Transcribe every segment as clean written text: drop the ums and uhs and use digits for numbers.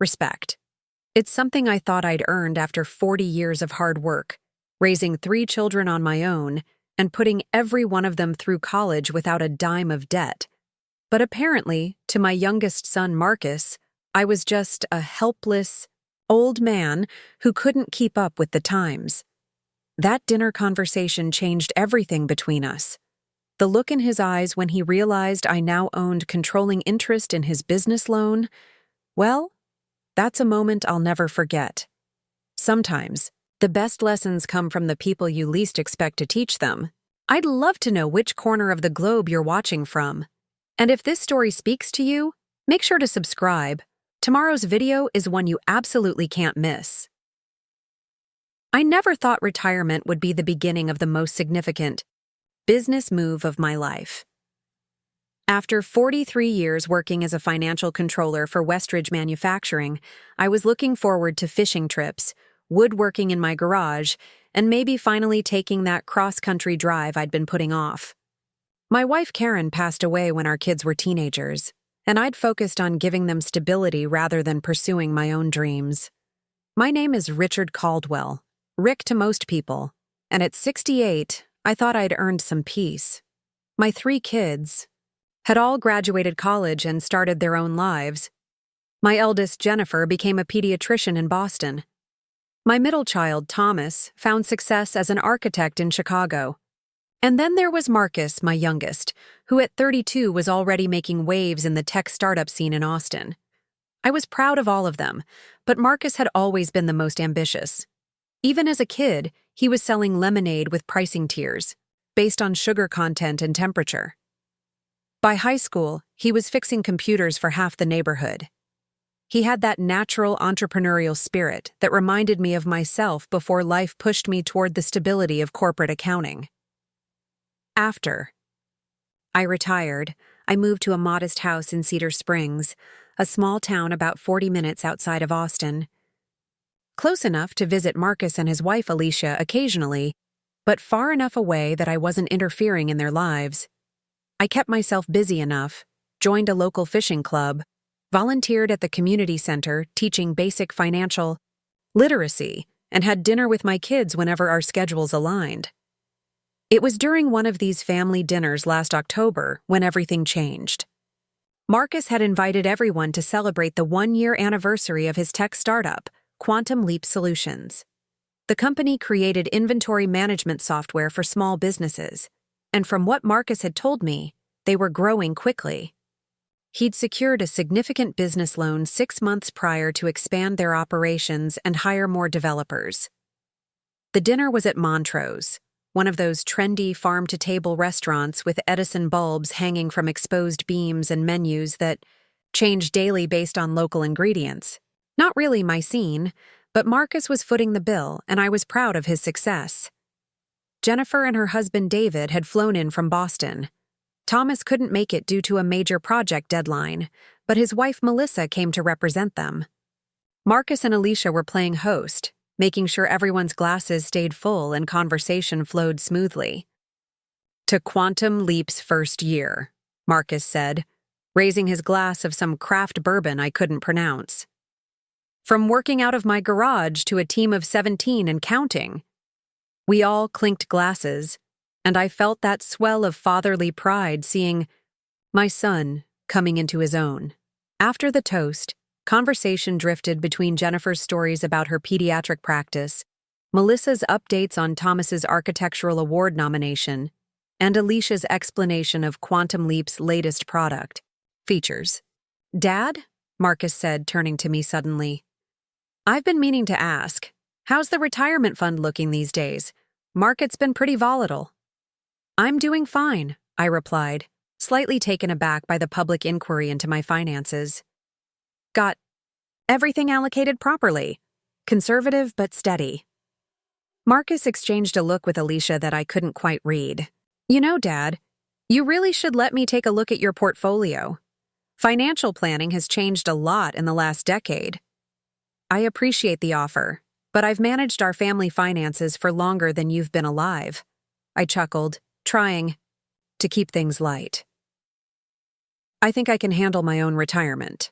Respect. It's something I thought I'd earned after 40 years of hard work, raising 3 children on my own, and putting every one of them through college without a dime of debt. But apparently, to my youngest son Marcus, I was just a helpless, old man who couldn't keep up with the times. That dinner conversation changed everything between us. The look in his eyes when he realized I now owned controlling interest in his business loan, well, that's a moment I'll never forget. Sometimes, the best lessons come from the people you least expect to teach them. I'd love to know which corner of the globe you're watching from. And if this story speaks to you, make sure to subscribe. Tomorrow's video is one you absolutely can't miss. I never thought retirement would be the beginning of the most significant business move of my life. After 43 years working as a financial controller for Westridge Manufacturing, I was looking forward to fishing trips, woodworking in my garage, and maybe finally taking that cross-country drive I'd been putting off. My wife Karen passed away when our kids were teenagers, and I'd focused on giving them stability rather than pursuing my own dreams. My name is Richard Caldwell, Rick to most people, and at 68, I thought I'd earned some peace. My 3 kids had all graduated college and started their own lives. My eldest, Jennifer, became a pediatrician in Boston. My middle child, Thomas, found success as an architect in Chicago. And then there was Marcus, my youngest, who at 32 was already making waves in the tech startup scene in Austin. I was proud of all of them, but Marcus had always been the most ambitious. Even as a kid, he was selling lemonade with pricing tiers, based on sugar content and temperature. By high school, he was fixing computers for half the neighborhood. He had that natural entrepreneurial spirit that reminded me of myself before life pushed me toward the stability of corporate accounting. After I retired, I moved to a modest house in Cedar Springs, a small town about 40 minutes outside of Austin. Close enough to visit Marcus and his wife Alicia occasionally, but far enough away that I wasn't interfering in their lives. I kept myself busy enough, joined a local fishing club, volunteered at the community center teaching basic financial literacy, and had dinner with my kids whenever our schedules aligned. It was during one of these family dinners last October when everything changed. Marcus had invited everyone to celebrate the 1-year anniversary of his tech startup, Quantum Leap Solutions. The company created inventory management software for small businesses, and from what Marcus had told me, they were growing quickly. He'd secured a significant business loan 6 months prior to expand their operations and hire more developers. The dinner was at Montrose, one of those trendy farm-to-table restaurants with Edison bulbs hanging from exposed beams and menus that change daily based on local ingredients. Not really my scene, but Marcus was footing the bill, and I was proud of his success. Jennifer and her husband David had flown in from Boston. Thomas couldn't make it due to a major project deadline, but his wife Melissa came to represent them. Marcus and Alicia were playing host, making sure everyone's glasses stayed full and conversation flowed smoothly. "To Quantum Leap's first year," Marcus said, raising his glass of some craft bourbon I couldn't pronounce. "From working out of my garage to a team of 17 and counting." We all clinked glasses, and I felt that swell of fatherly pride seeing my son coming into his own. After the toast, conversation drifted between Jennifer's stories about her pediatric practice, Melissa's updates on Thomas's architectural award nomination, and Alicia's explanation of Quantum Leap's latest product features. "Dad?" Marcus said, turning to me suddenly. "I've been meaning to ask, how's the retirement fund looking these days? Market's been pretty volatile." "I'm doing fine," I replied, slightly taken aback by the public inquiry into my finances. "Got everything allocated properly. Conservative but steady." Marcus exchanged a look with Alicia that I couldn't quite read. "You know, Dad, you really should let me take a look at your portfolio. Financial planning has changed a lot in the last decade." "I appreciate the offer, but I've managed our family finances for longer than you've been alive," I chuckled, trying to keep things light. "I think I can handle my own retirement."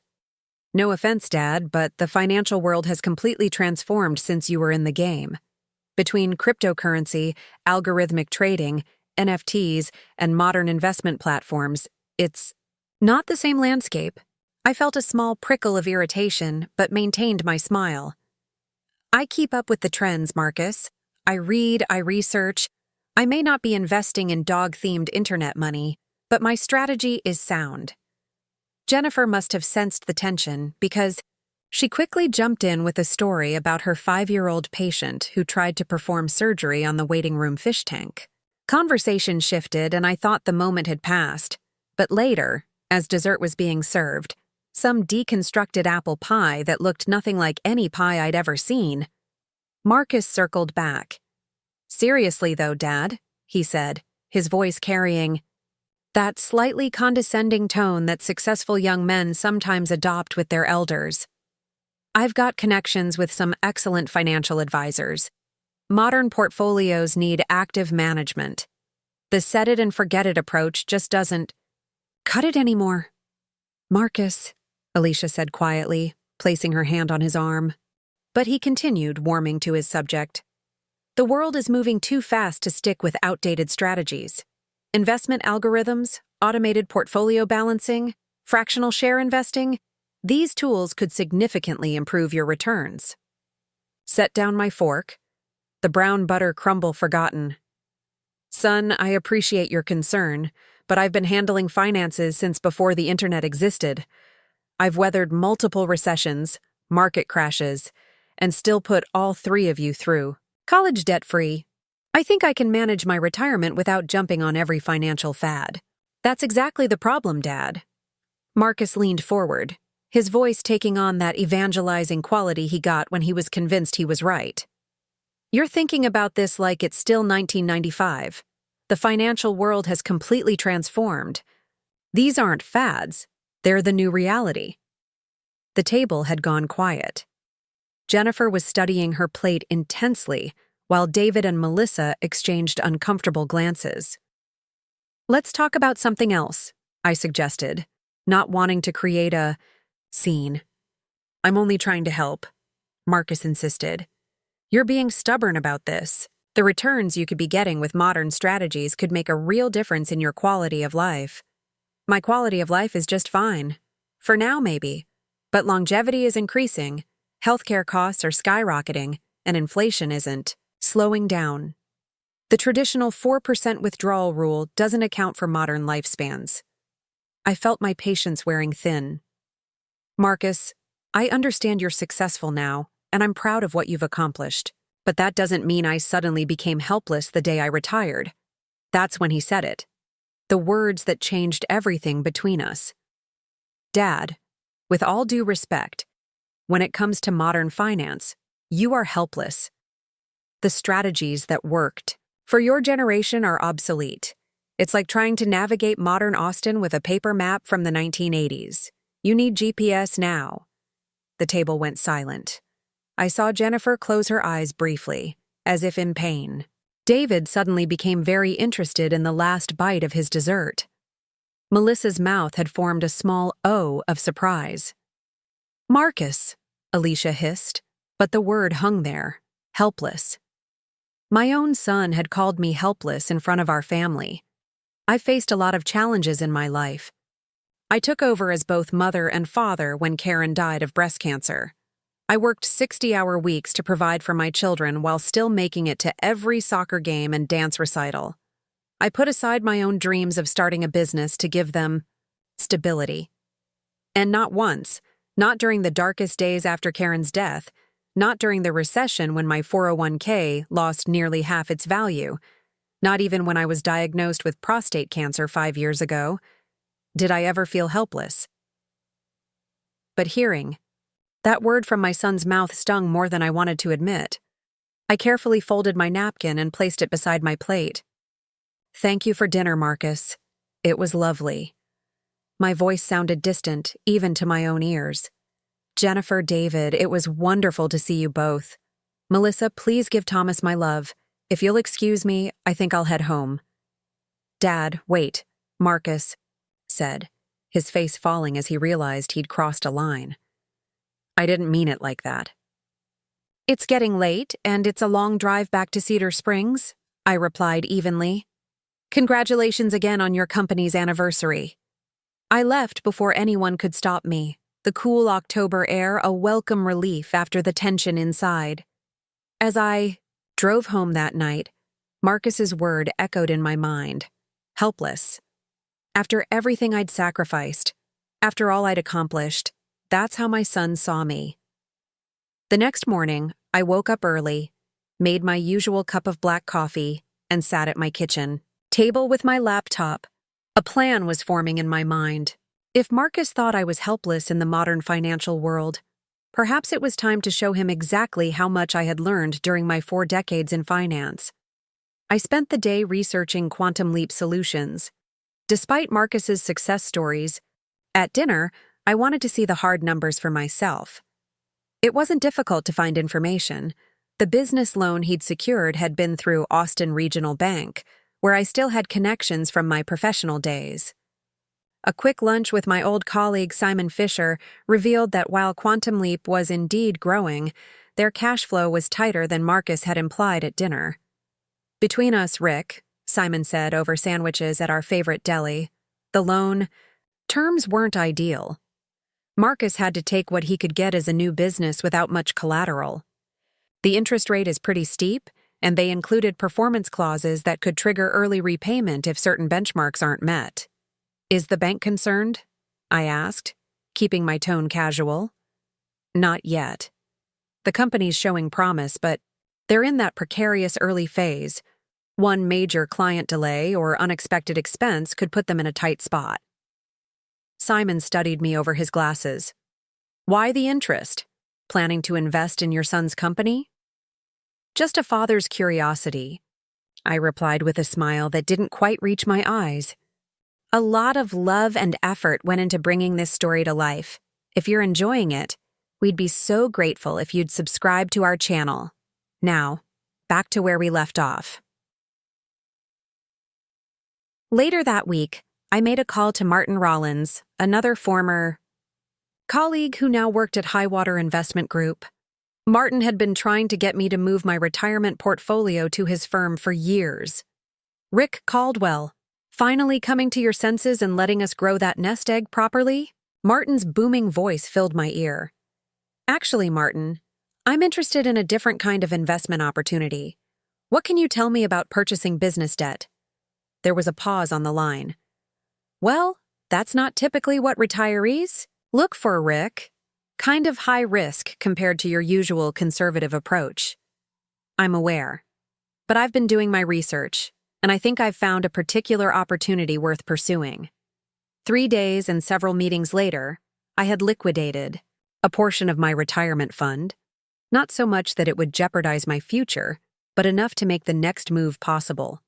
No offense, Dad, but the financial world has completely transformed since you were in the game. Between cryptocurrency, algorithmic trading, NFTs, and modern investment platforms, it's not the same landscape. I felt a small prickle of irritation, but maintained my smile. I keep up with the trends, Marcus. I read, I research. I may not be investing in dog-themed internet money, but my strategy is sound. Jennifer must have sensed the tension because she quickly jumped in with a story about her 5-year-old patient who tried to perform surgery on the waiting room fish tank. Conversation shifted and I thought the moment had passed, but later, as dessert was being served, some deconstructed apple pie that looked nothing like any pie I'd ever seen, Marcus circled back. "Seriously though, Dad," he said, his voice carrying that slightly condescending tone that successful young men sometimes adopt with their elders. "I've got connections with some excellent financial advisors. Modern portfolios need active management. The set-it-and-forget-it approach just doesn't cut it anymore." "Marcus," Alicia said quietly, placing her hand on his arm. But he continued, warming to his subject. "The world is moving too fast to stick with outdated strategies. Investment algorithms, automated portfolio balancing, fractional share investing, these tools could significantly improve your returns." Set down my fork, the brown butter crumble forgotten. "Son, I appreciate your concern, but I've been handling finances since before the internet existed. I've weathered multiple recessions, market crashes, and still put all 3 of you through. College debt-free. I think I can manage my retirement without jumping on every financial fad." "That's exactly the problem, Dad." Marcus leaned forward, his voice taking on that evangelizing quality he got when he was convinced he was right. "You're thinking about this like it's still 1995. The financial world has completely transformed. These aren't fads, they're the new reality." The table had gone quiet. Jennifer was studying her plate intensely, while David and Melissa exchanged uncomfortable glances. "Let's talk about something else," I suggested, not wanting to create a scene. "I'm only trying to help," Marcus insisted. "You're being stubborn about this. The returns you could be getting with modern strategies could make a real difference in your quality of life." "My quality of life is just fine. For now, maybe. But longevity is increasing, healthcare costs are skyrocketing, and inflation isn't slowing down. The traditional 4% withdrawal rule doesn't account for modern lifespans." I felt my patience wearing thin. "Marcus, I understand you're successful now, and I'm proud of what you've accomplished. But that doesn't mean I suddenly became helpless the day I retired." That's when he said it. The words that changed everything between us. "Dad, with all due respect, when it comes to modern finance, you are helpless. The strategies that worked for your generation are obsolete. It's like trying to navigate modern Austin with a paper map from the 1980s. You need GPS now." The table went silent. I saw Jennifer close her eyes briefly, as if in pain. David suddenly became very interested in the last bite of his dessert. Melissa's mouth had formed a small O of surprise. "Marcus," Alicia hissed, but the word hung there, helpless. My own son had called me helpless in front of our family. I faced a lot of challenges in my life. I took over as both mother and father when Karen died of breast cancer. I worked 60-hour weeks to provide for my children while still making it to every soccer game and dance recital. I put aside my own dreams of starting a business to give them stability. And not once, not during the darkest days after Karen's death, not during the recession when my 401k lost nearly half its value, not even when I was diagnosed with prostate cancer 5 years ago, did I ever feel helpless. But hearing that word from my son's mouth stung more than I wanted to admit. I carefully folded my napkin and placed it beside my plate. "Thank you for dinner, Marcus. It was lovely." My voice sounded distant, even to my own ears. "Jennifer, David, it was wonderful to see you both. Melissa, please give Thomas my love. If you'll excuse me, I think I'll head home." "Dad, wait," Marcus said, his face falling as he realized he'd crossed a line. I didn't mean it like that. It's getting late, and it's a long drive back to Cedar Springs, I replied evenly. Congratulations again on your company's anniversary. I left before anyone could stop me, the cool October air a welcome relief after the tension inside. As I drove home that night, Marcus's word echoed in my mind. Helpless. After everything I'd sacrificed, after all I'd accomplished, that's how my son saw me. The next morning, I woke up early, made my usual cup of black coffee, and sat at my kitchen table with my laptop. A plan was forming in my mind. If Marcus thought I was helpless in the modern financial world, perhaps it was time to show him exactly how much I had learned during my 4 decades in finance. I spent the day researching Quantum Leap solutions. Despite Marcus's success stories, at dinner, I wanted to see the hard numbers for myself. It wasn't difficult to find information. The business loan he'd secured had been through Austin Regional Bank, where I still had connections from my professional days. A quick lunch with my old colleague Simon Fisher revealed that while Quantum Leap was indeed growing, their cash flow was tighter than Marcus had implied at dinner. Between us, Rick, Simon said over sandwiches at our favorite deli, the loan terms weren't ideal. Marcus had to take what he could get as a new business without much collateral. The interest rate is pretty steep, and they included performance clauses that could trigger early repayment if certain benchmarks aren't met. Is the bank concerned? I asked, keeping my tone casual. Not yet. The company's showing promise, but they're in that precarious early phase. One major client delay or unexpected expense could put them in a tight spot. Simon studied me over his glasses. Why the interest? Planning to invest in your son's company? Just a father's curiosity, I replied with a smile that didn't quite reach my eyes. A lot of love and effort went into bringing this story to life. If you're enjoying it, we'd be so grateful if you'd subscribe to our channel. Now, back to where we left off. Later that week, I made a call to Martin Rollins, another former colleague who now worked at Highwater Investment Group. Martin had been trying to get me to move my retirement portfolio to his firm for years. Rick Caldwell, finally coming to your senses and letting us grow that nest egg properly? Martin's booming voice filled my ear. Actually, Martin, I'm interested in a different kind of investment opportunity. What can you tell me about purchasing business debt? There was a pause on the line. Well, that's not typically what retirees look for, Rick. Kind of high risk compared to your usual conservative approach. I'm aware. But I've been doing my research, and I think I've found a particular opportunity worth pursuing. 3 days and several meetings later, I had liquidated a portion of my retirement fund, not so much that it would jeopardize my future, but enough to make the next move possible.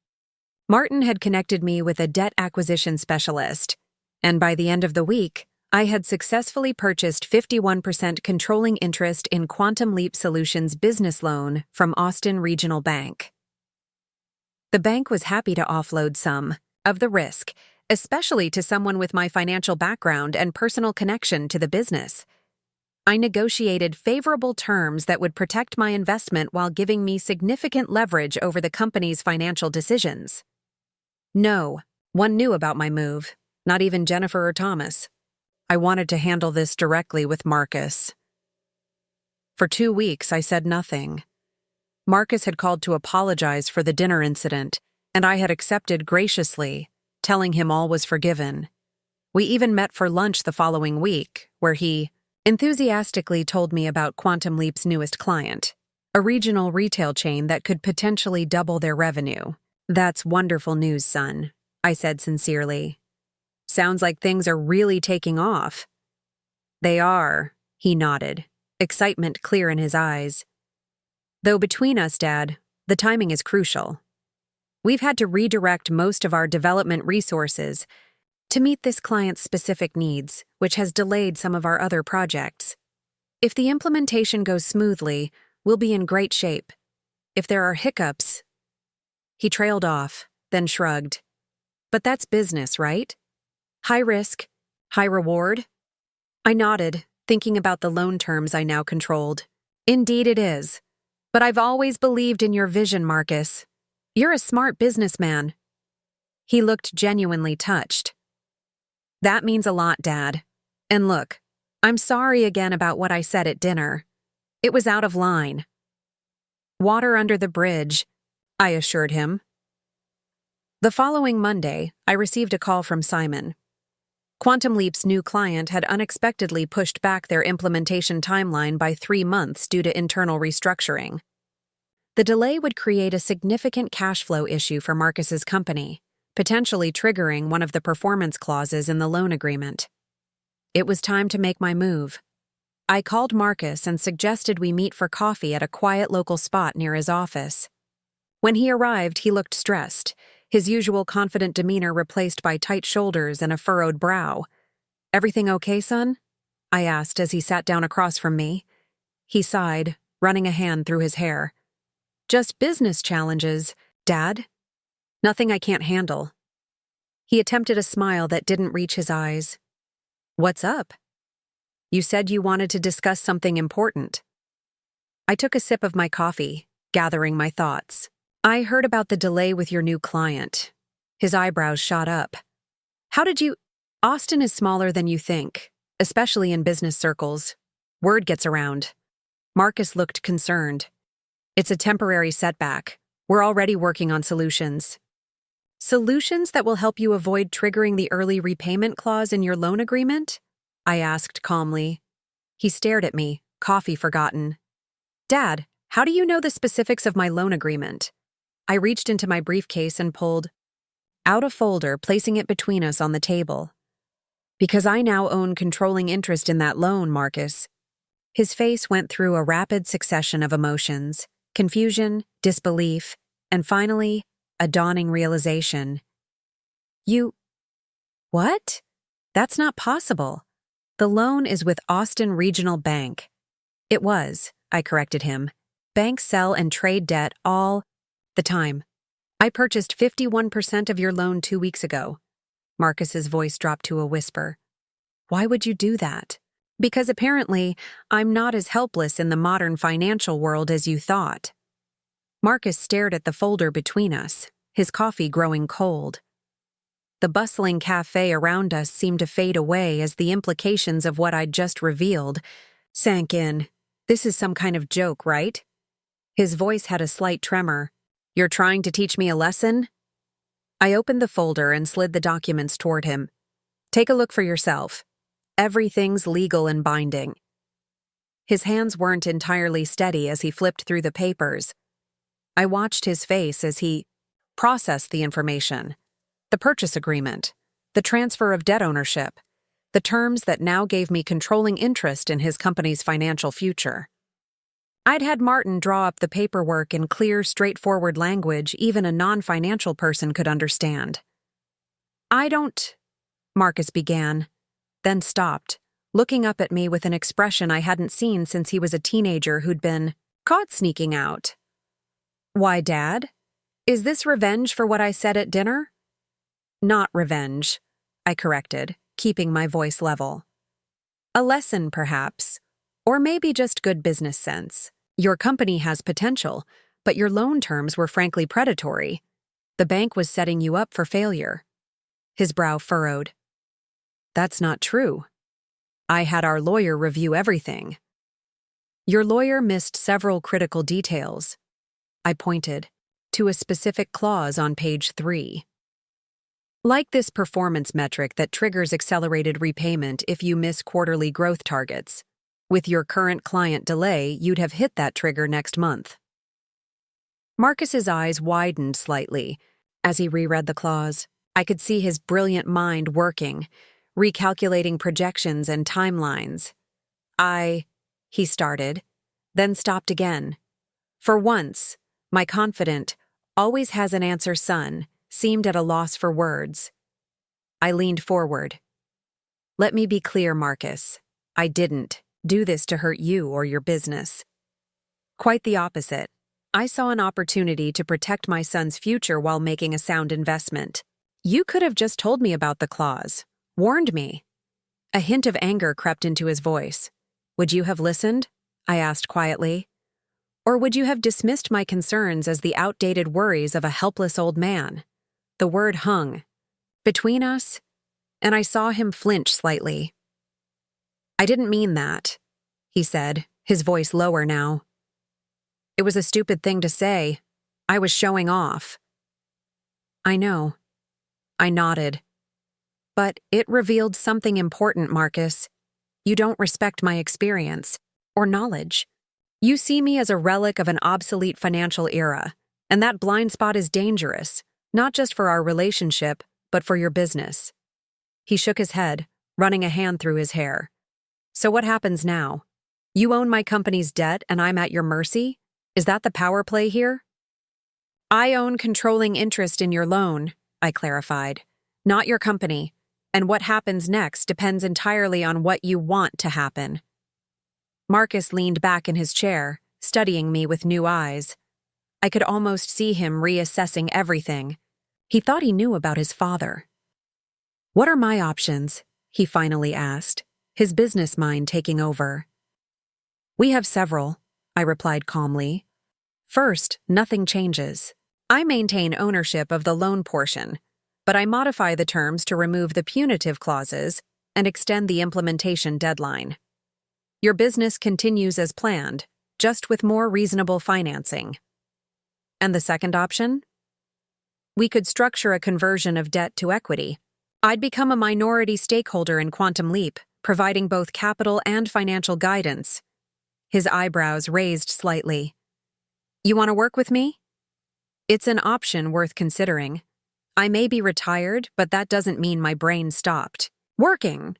Martin had connected me with a debt acquisition specialist, and by the end of the week, I had successfully purchased 51% controlling interest in Quantum Leap Solutions business loan from Austin Regional Bank. The bank was happy to offload some of the risk, especially to someone with my financial background and personal connection to the business. I negotiated favorable terms that would protect my investment while giving me significant leverage over the company's financial decisions. No one knew about my move, not even Jennifer or Thomas. I wanted to handle this directly with Marcus. For 2 weeks, I said nothing. Marcus had called to apologize for the dinner incident, and I had accepted graciously, telling him all was forgiven. We even met for lunch the following week, where he enthusiastically told me about Quantum Leap's newest client, a regional retail chain that could potentially double their revenue. That's wonderful news, son, I said sincerely. Sounds like things are really taking off. They are, he nodded, excitement clear in his eyes. Though between us, Dad, the timing is crucial. We've had to redirect most of our development resources to meet this client's specific needs, which has delayed some of our other projects. If the implementation goes smoothly, we'll be in great shape. If there are hiccups... He trailed off, then shrugged. But that's business, right? High risk, high reward? I nodded, thinking about the loan terms I now controlled. Indeed it is. But I've always believed in your vision, Marcus. You're a smart businessman. He looked genuinely touched. That means a lot, Dad. And look, I'm sorry again about what I said at dinner. It was out of line. Water under the bridge, I assured him. The following Monday, I received a call from Simon. Quantum Leap's new client had unexpectedly pushed back their implementation timeline by 3 months due to internal restructuring. The delay would create a significant cash flow issue for Marcus's company, potentially triggering one of the performance clauses in the loan agreement. It was time to make my move. I called Marcus and suggested we meet for coffee at a quiet local spot near his office. When he arrived, he looked stressed, his usual confident demeanor replaced by tight shoulders and a furrowed brow. "Everything okay, son?" I asked as he sat down across from me. He sighed, running a hand through his hair. "Just business challenges, Dad. Nothing I can't handle." He attempted a smile that didn't reach his eyes. "What's up? You said you wanted to discuss something important." I took a sip of my coffee, gathering my thoughts. "I heard about the delay with your new client." His eyebrows shot up. "How did you— Austin is smaller than you think, especially in business circles. Word gets around." Marcus looked concerned. "It's a temporary setback. We're already working on solutions." "Solutions that will help you avoid triggering the early repayment clause in your loan agreement?" I asked calmly. He stared at me, coffee forgotten. "Dad, how do you know the specifics of my loan agreement?" I reached into my briefcase and pulled out a folder, placing it between us on the table. "Because I now own controlling interest in that loan, Marcus." His face went through a rapid succession of emotions: confusion, disbelief, and finally, a dawning realization. "You— What? That's not possible. The loan is with Austin Regional Bank." "It was," I corrected him. "Banks sell and trade debt all the time. I purchased 51% of your loan 2 weeks ago." Marcus's voice dropped to a whisper. "Why would you do that?" "Because apparently, I'm not as helpless in the modern financial world as you thought." Marcus stared at the folder between us, his coffee growing cold. The bustling cafe around us seemed to fade away as the implications of what I'd just revealed sank in. "This is some kind of joke, right?" His voice had a slight tremor. "You're trying to teach me a lesson?" I opened the folder and slid the documents toward him. "Take a look for yourself. Everything's legal and binding." His hands weren't entirely steady as he flipped through the papers. I watched his face as he processed the information. The purchase agreement, the transfer of debt ownership, the terms that now gave me controlling interest in his company's financial future. I'd had Martin draw up the paperwork in clear, straightforward language even a non-financial person could understand. "I don't—" Marcus began, then stopped, looking up at me with an expression I hadn't seen since he was a teenager who'd been caught sneaking out. "Why, Dad? Is this revenge for what I said at dinner?" "Not revenge," I corrected, keeping my voice level. "A lesson, perhaps. Or maybe just good business sense. Your company has potential, but your loan terms were frankly predatory. The bank was setting you up for failure." His brow furrowed. "That's not true. I had our lawyer review everything." "Your lawyer missed several critical details." I pointed to a specific clause on page 3. "Like this performance metric that triggers accelerated repayment if you miss quarterly growth targets. With your current client delay, you'd have hit that trigger next month." Marcus's eyes widened slightly as he reread the clause. I could see his brilliant mind working, recalculating projections and timelines. He started, then stopped again. For once, my confident, always has an answer son seemed at a loss for words. I leaned forward. "Let me be clear, Marcus. I didn't do this to hurt you or your business. Quite the opposite. I saw an opportunity to protect my son's future while making a sound investment. You could have just told me about the clause, warned me." A hint of anger crept into his voice. "Would you have listened?" I asked quietly. "Or would you have dismissed my concerns as the outdated worries of a helpless old man?" The word hung between us, and I saw him flinch slightly. "I didn't mean that," he said, his voice lower now. "It was a stupid thing to say. I was showing off." "I know." I nodded. "But it revealed something important, Marcus. You don't respect my experience or knowledge. You see me as a relic of an obsolete financial era, and that blind spot is dangerous, not just for our relationship, but for your business." He shook his head, running a hand through his hair. "So what happens now? You own my company's debt and I'm at your mercy? Is that the power play here?" "I own controlling interest in your loan," I clarified, "not your company, and what happens next depends entirely on what you want to happen." Marcus leaned back in his chair, studying me with new eyes. I could almost see him reassessing everything. He thought he knew about his father. "What are my options?" he finally asked, his business mind taking over. "We have several," I replied calmly. "First, nothing changes. I maintain ownership of the loan portion, but I modify the terms to remove the punitive clauses and extend the implementation deadline. Your business continues as planned, just with more reasonable financing." "And the second option?" "We could structure a conversion of debt to equity. I'd become a minority stakeholder in Quantum Leap, providing both capital and financial guidance." His eyebrows raised slightly. "You want to work with me?" "It's an option worth considering. I may be retired, but that doesn't mean my brain stopped working.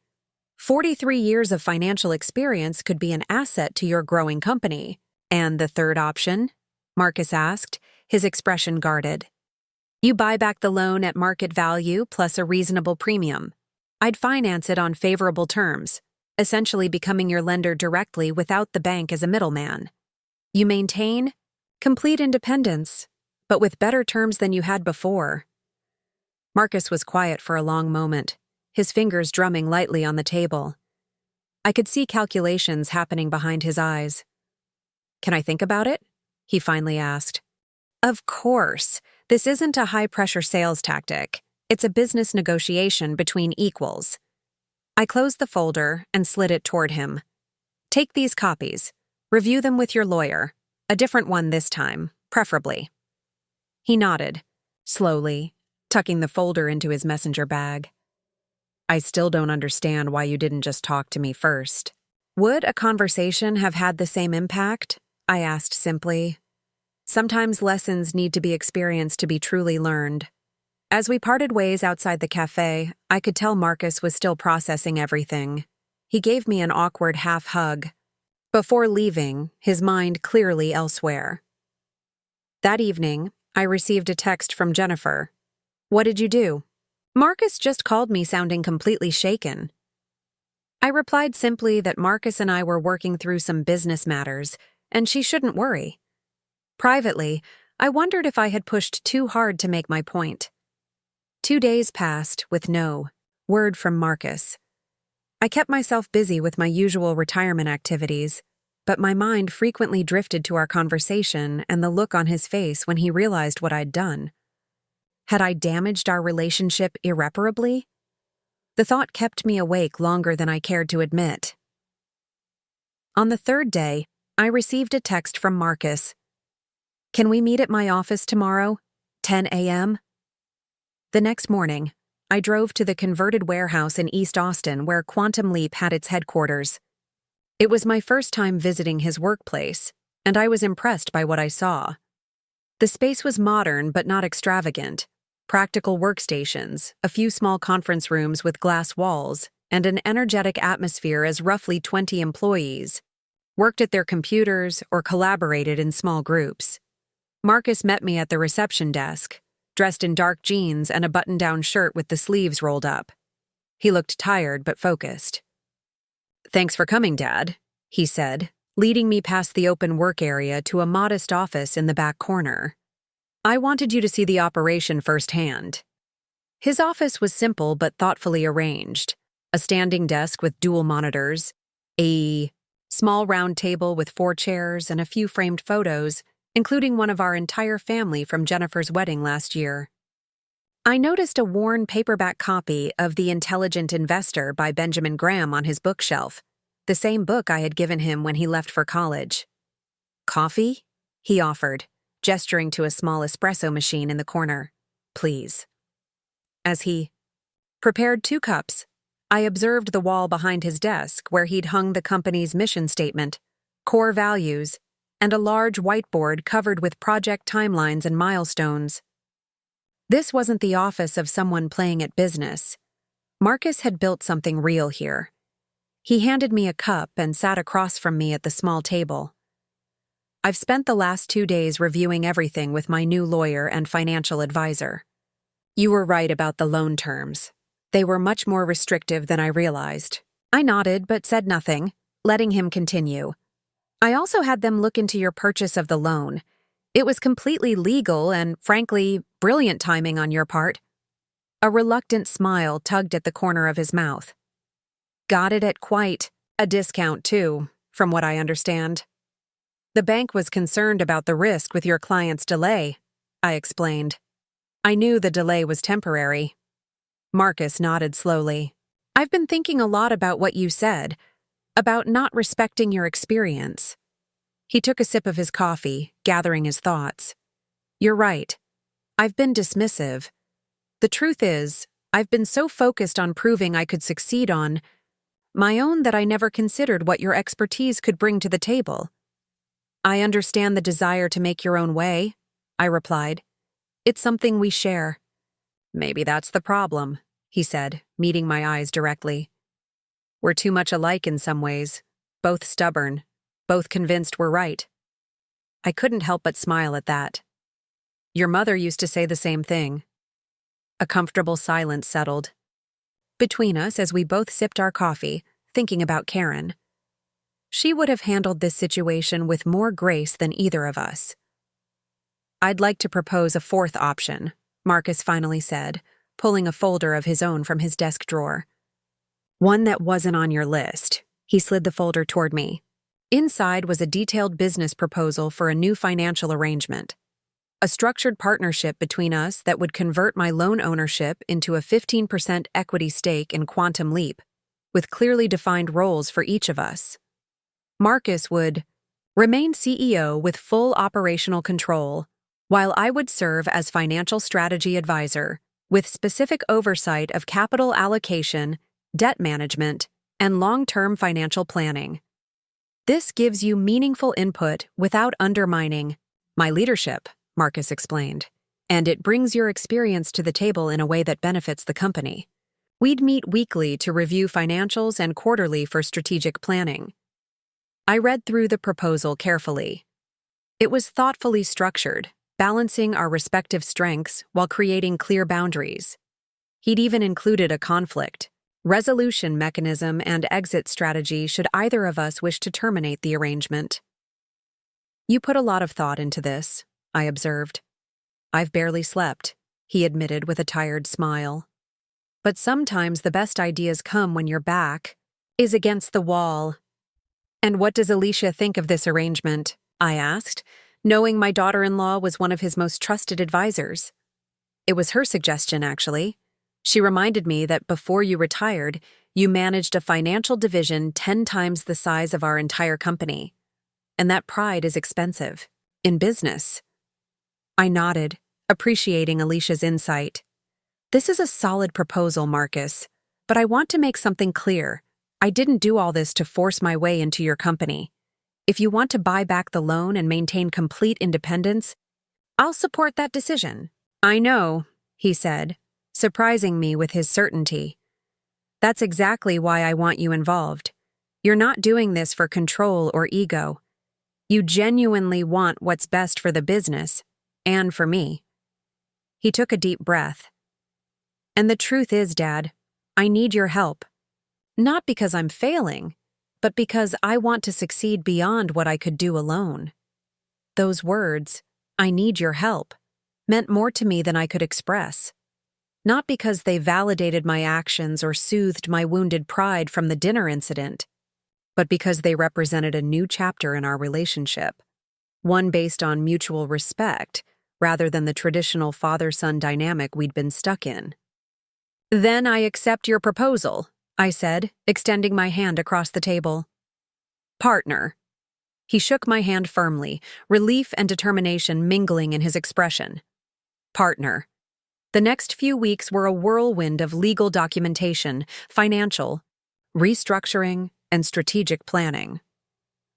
43 years of financial experience could be an asset to your growing company." "And the third option?" Marcus asked, his expression guarded. "You buy back the loan at market value plus a reasonable premium. I'd finance it on favorable terms, essentially becoming your lender directly without the bank as a middleman. You maintain complete independence, but with better terms than you had before." Marcus was quiet for a long moment, his fingers drumming lightly on the table. I could see calculations happening behind his eyes. "Can I think about it?" he finally asked. "Of course. This isn't a high-pressure sales tactic. It's a business negotiation between equals." I closed the folder and slid it toward him. "Take these copies. Review them with your lawyer. A different one this time, preferably." He nodded, slowly, tucking the folder into his messenger bag. "I still don't understand why you didn't just talk to me first." "Would a conversation have had the same impact?" I asked simply. Sometimes lessons need to be experienced to be truly learned. As we parted ways outside the cafe, I could tell Marcus was still processing everything. He gave me an awkward half hug. Before leaving, his mind clearly elsewhere. That evening, I received a text from Jennifer. "What did you do?" Marcus just called me sounding completely shaken. I replied simply that Marcus and I were working through some business matters, and she shouldn't worry. Privately, I wondered if I had pushed too hard to make my point. 2 days passed with no word from Marcus. I kept myself busy with my usual retirement activities, but my mind frequently drifted to our conversation and the look on his face when he realized what I'd done. Had I damaged our relationship irreparably? The thought kept me awake longer than I cared to admit. On the third day, I received a text from Marcus. "Can we meet at my office tomorrow, 10 a.m.? The next morning, I drove to the converted warehouse in East Austin where Quantum Leap had its headquarters. It was my first time visiting his workplace, and I was impressed by what I saw. The space was modern but not extravagant. Practical workstations, a few small conference rooms with glass walls, and an energetic atmosphere as roughly 20 employees worked at their computers or collaborated in small groups. Marcus met me at the reception desk, dressed in dark jeans and a button-down shirt with the sleeves rolled up. He looked tired but focused. "Thanks for coming, Dad," he said, leading me past the open work area to a modest office in the back corner. "I wanted you to see the operation firsthand." His office was simple but thoughtfully arranged. a standing desk with dual monitors, a small round table with 4 chairs, and a few framed photos, including one of our entire family from Jennifer's wedding last year. I noticed a worn paperback copy of The Intelligent Investor by Benjamin Graham on his bookshelf, the same book I had given him when he left for college. "Coffee?" he offered, gesturing to a small espresso machine in the corner. "Please." As he prepared 2 cups, I observed the wall behind his desk where he'd hung the company's mission statement, core values, and a large whiteboard covered with project timelines and milestones. This wasn't the office of someone playing at business. Marcus had built something real here. He handed me a cup and sat across from me at the small table. "I've spent the last 2 days reviewing everything with my new lawyer and financial advisor. You were right about the loan terms. They were much more restrictive than I realized." I nodded but said nothing, letting him continue. "I also had them look into your purchase of the loan. It was completely legal and, frankly, brilliant timing on your part." A reluctant smile tugged at the corner of his mouth. "Got it at quite a discount, too, from what I understand." "The bank was concerned about the risk with your client's delay," I explained. I knew the delay was temporary. Marcus nodded slowly. "I've been thinking a lot about what you said, about not respecting your experience." He took a sip of his coffee, gathering his thoughts. "You're right. I've been dismissive. The truth is, I've been so focused on proving I could succeed on my own that I never considered what your expertise could bring to the table." "I understand the desire to make your own way," I replied. "It's something we share." "Maybe that's the problem," he said, meeting my eyes directly. "We're too much alike in some ways, both stubborn, both convinced we're right." I couldn't help but smile at that. "Your mother used to say the same thing." A comfortable silence settled between us as we both sipped our coffee, thinking about Karen. She would have handled this situation with more grace than either of us. "I'd like to propose a 4th option," Marcus finally said, pulling a folder of his own from his desk drawer. "One that wasn't on your list." He slid the folder toward me. Inside was a detailed business proposal for a new financial arrangement. A structured partnership between us that would convert my loan ownership into a 15% equity stake in Quantum Leap, with clearly defined roles for each of us. Marcus would remain CEO with full operational control, while I would serve as financial strategy advisor, with specific oversight of capital allocation, debt management, and long-term financial planning. "This gives you meaningful input without undermining my leadership," Marcus explained, "and it brings your experience to the table in a way that benefits the company." We'd meet weekly to review financials and quarterly for strategic planning. I read through the proposal carefully. It was thoughtfully structured, balancing our respective strengths while creating clear boundaries. He'd even included a conflict resolution mechanism and exit strategy should either of us wish to terminate the arrangement. "You put a lot of thought into this," I observed. "I've barely slept," he admitted with a tired smile. "But sometimes the best ideas come when your back is against the wall." "And what does Alicia think of this arrangement?" I asked, knowing my daughter-in-law was one of his most trusted advisors. It was her suggestion, actually. She reminded me that before you retired, you managed a financial division 10 times the size of our entire company. And that pride is expensive. In business. I nodded, appreciating Alicia's insight. "This is a solid proposal, Marcus, but I want to make something clear. I didn't do all this to force my way into your company. If you want to buy back the loan and maintain complete independence, I'll support that decision." "I know," he said, surprising me with his certainty. "That's exactly why I want you involved. You're not doing this for control or ego. You genuinely want what's best for the business, and for me." He took a deep breath. "And the truth is, Dad, I need your help. Not because I'm failing, but because I want to succeed beyond what I could do alone." Those words, "I need your help," meant more to me than I could express. not because they validated my actions or soothed my wounded pride from the dinner incident, but because they represented a new chapter in our relationship, one based on mutual respect rather than the traditional father-son dynamic we'd been stuck in. "Then I accept your proposal," I said, extending my hand across the table. "Partner." He shook my hand firmly, relief and determination mingling in his expression. "Partner." The next few weeks were a whirlwind of legal documentation, financial, restructuring, and strategic planning.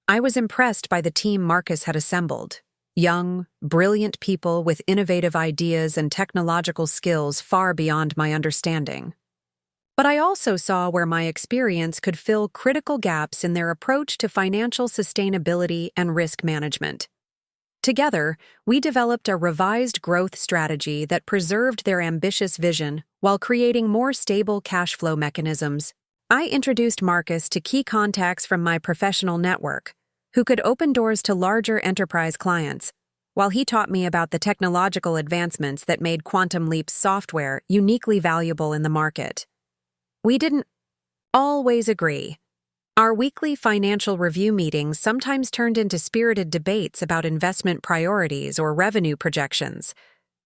I was impressed by the team Marcus had assembled. Young, brilliant people with innovative ideas and technological skills far beyond my understanding. But I also saw where my experience could fill critical gaps in their approach to financial sustainability and risk management. Together, we developed a revised growth strategy that preserved their ambitious vision while creating more stable cash flow mechanisms. I introduced Marcus to key contacts from my professional network, who could open doors to larger enterprise clients, while he taught me about the technological advancements that made Quantum Leap's software uniquely valuable in the market. We didn't always agree. Our weekly financial review meetings sometimes turned into spirited debates about investment priorities or revenue projections,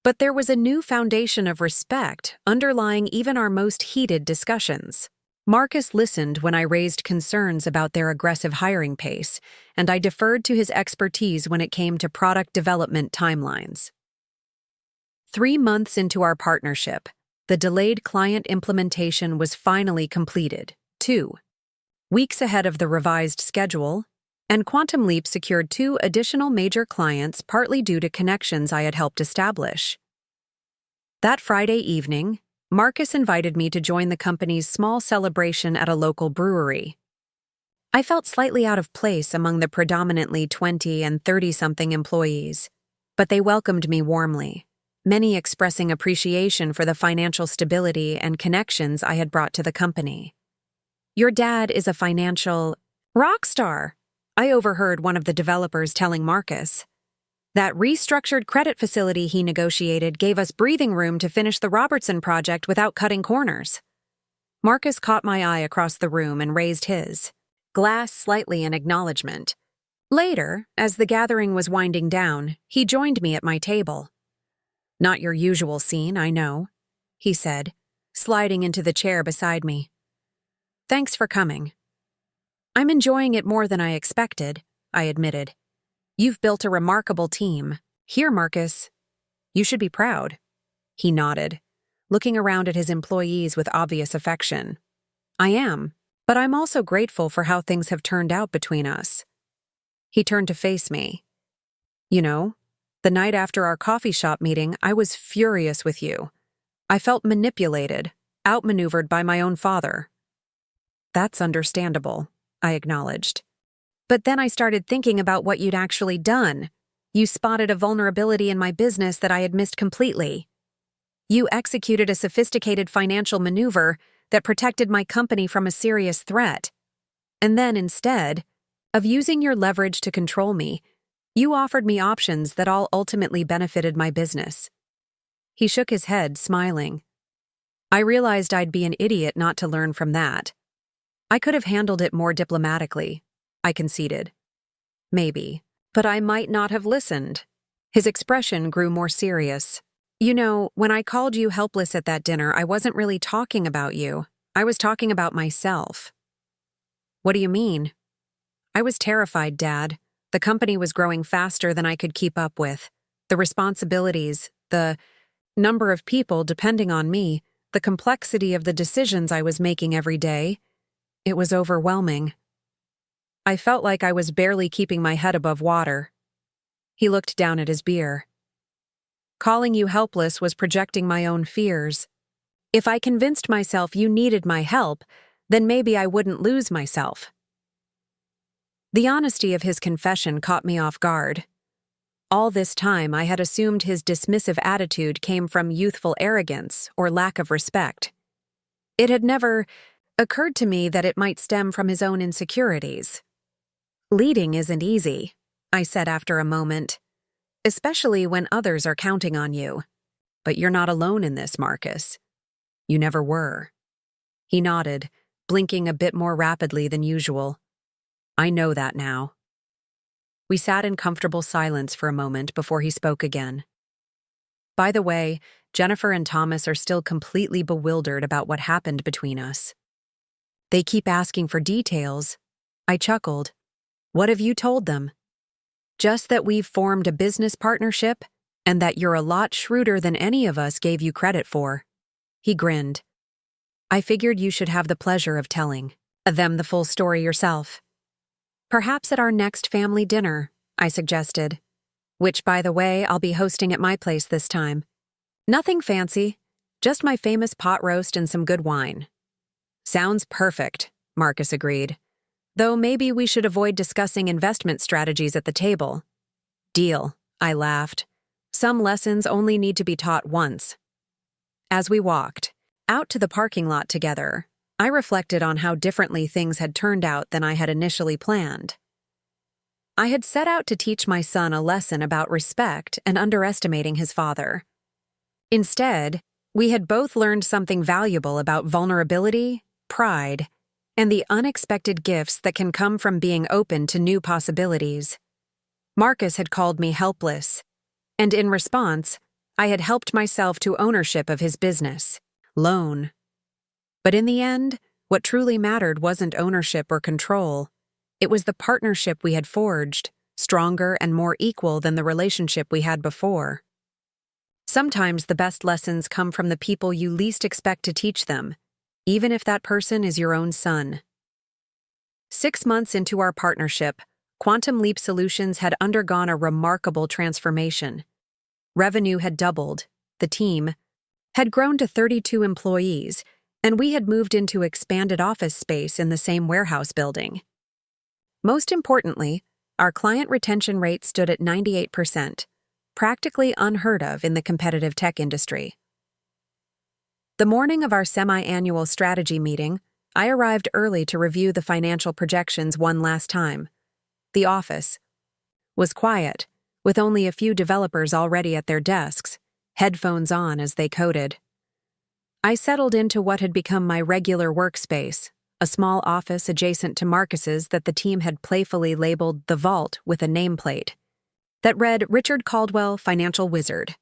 but there was a new foundation of respect underlying even our most heated discussions. Marcus listened when I raised concerns about their aggressive hiring pace, and I deferred to his expertise when it came to product development timelines. 3 months into our partnership, the delayed client implementation was finally completed, 2 weeks ahead of the revised schedule, and Quantum Leap secured 2 additional major clients partly due to connections I had helped establish. That Friday evening, Marcus invited me to join the company's small celebration at a local brewery. I felt slightly out of place among the predominantly 20 and 30-something employees, but they welcomed me warmly, many expressing appreciation for the financial stability and connections I had brought to the company. "Your dad is a financial rock star," I overheard one of the developers telling Marcus. "That restructured credit facility he negotiated gave us breathing room to finish the Robertson project without cutting corners." Marcus caught my eye across the room and raised his glass slightly in acknowledgement. Later, as the gathering was winding down, he joined me at my table. "Not your usual scene, I know," he said, sliding into the chair beside me. "Thanks for coming." "I'm enjoying it more than I expected," I admitted. "You've built a remarkable team. Here, Marcus. You should be proud." He nodded, looking around at his employees with obvious affection. "I am, but I'm also grateful for how things have turned out between us." He turned to face me. "You know, the night after our coffee shop meeting, I was furious with you. I felt manipulated, outmaneuvered by my own father." "That's understandable," I acknowledged. "But then I started thinking about what you'd actually done. You spotted a vulnerability in my business that I had missed completely. You executed a sophisticated financial maneuver that protected my company from a serious threat. And then instead of using your leverage to control me, you offered me options that all ultimately benefited my business." He shook his head, smiling. I realized I'd be an idiot not to learn from that. I could have handled it more diplomatically, I conceded. "Maybe, but I might not have listened." His expression grew more serious. "You know, when I called you helpless at that dinner, I wasn't really talking about you. I was talking about myself." "What do you mean?" "I was terrified, Dad. The company was growing faster than I could keep up with. The responsibilities, the number of people depending on me, the complexity of the decisions I was making every day. It was overwhelming. I felt like I was barely keeping my head above water." He looked down at his beer. "Calling you helpless was projecting my own fears. If I convinced myself you needed my help, then maybe I wouldn't lose myself." The honesty of his confession caught me off guard. All this time, I had assumed his dismissive attitude came from youthful arrogance or lack of respect. It had never occurred to me that it might stem from his own insecurities. "Leading isn't easy," I said after a moment, "especially when others are counting on you. But you're not alone in this, Marcus. You never were. He nodded, blinking a bit more rapidly than usual. I know that now. We sat in comfortable silence for a moment before he spoke again. By the way, Jennifer and Thomas are still completely bewildered about what happened between us. They keep asking for details. I chuckled. What have you told them? Just that we've formed a business partnership and that you're a lot shrewder than any of us gave you credit for. He grinned. I figured you should have the pleasure of telling them the full story yourself. Perhaps at our next family dinner, I suggested. Which, by the way, I'll be hosting at my place this time. Nothing fancy, just my famous pot roast and some good wine. Sounds perfect, Marcus agreed. Though maybe we should avoid discussing investment strategies at the table. Deal, I laughed. Some lessons only need to be taught once. As we walked out to the parking lot together, I reflected on how differently things had turned out than I had initially planned. I had set out to teach my son a lesson about respect and underestimating his father. Instead, we had both learned something valuable about vulnerability, pride, and the unexpected gifts that can come from being open to new possibilities. Marcus had called me helpless, and in response, I had helped myself to ownership of his business, loan. But in the end, what truly mattered wasn't ownership or control. It was the partnership we had forged, stronger and more equal than the relationship we had before. Sometimes the best lessons come from the people you least expect to teach them, even if that person is your own son. 6 months into our partnership, Quantum Leap Solutions had undergone a remarkable transformation. Revenue had doubled, the team had grown to 32 employees, and we had moved into expanded office space in the same warehouse building. Most importantly, our client retention rate stood at 98%, practically unheard of in the competitive tech industry. The morning of our semi-annual strategy meeting, I arrived early to review the financial projections one last time. The office was quiet, with only a few developers already at their desks, headphones on as they coded. I settled into what had become my regular workspace, a small office adjacent to Marcus's that the team had playfully labeled The Vault with a nameplate that read Richard Caldwell, Financial Wizard.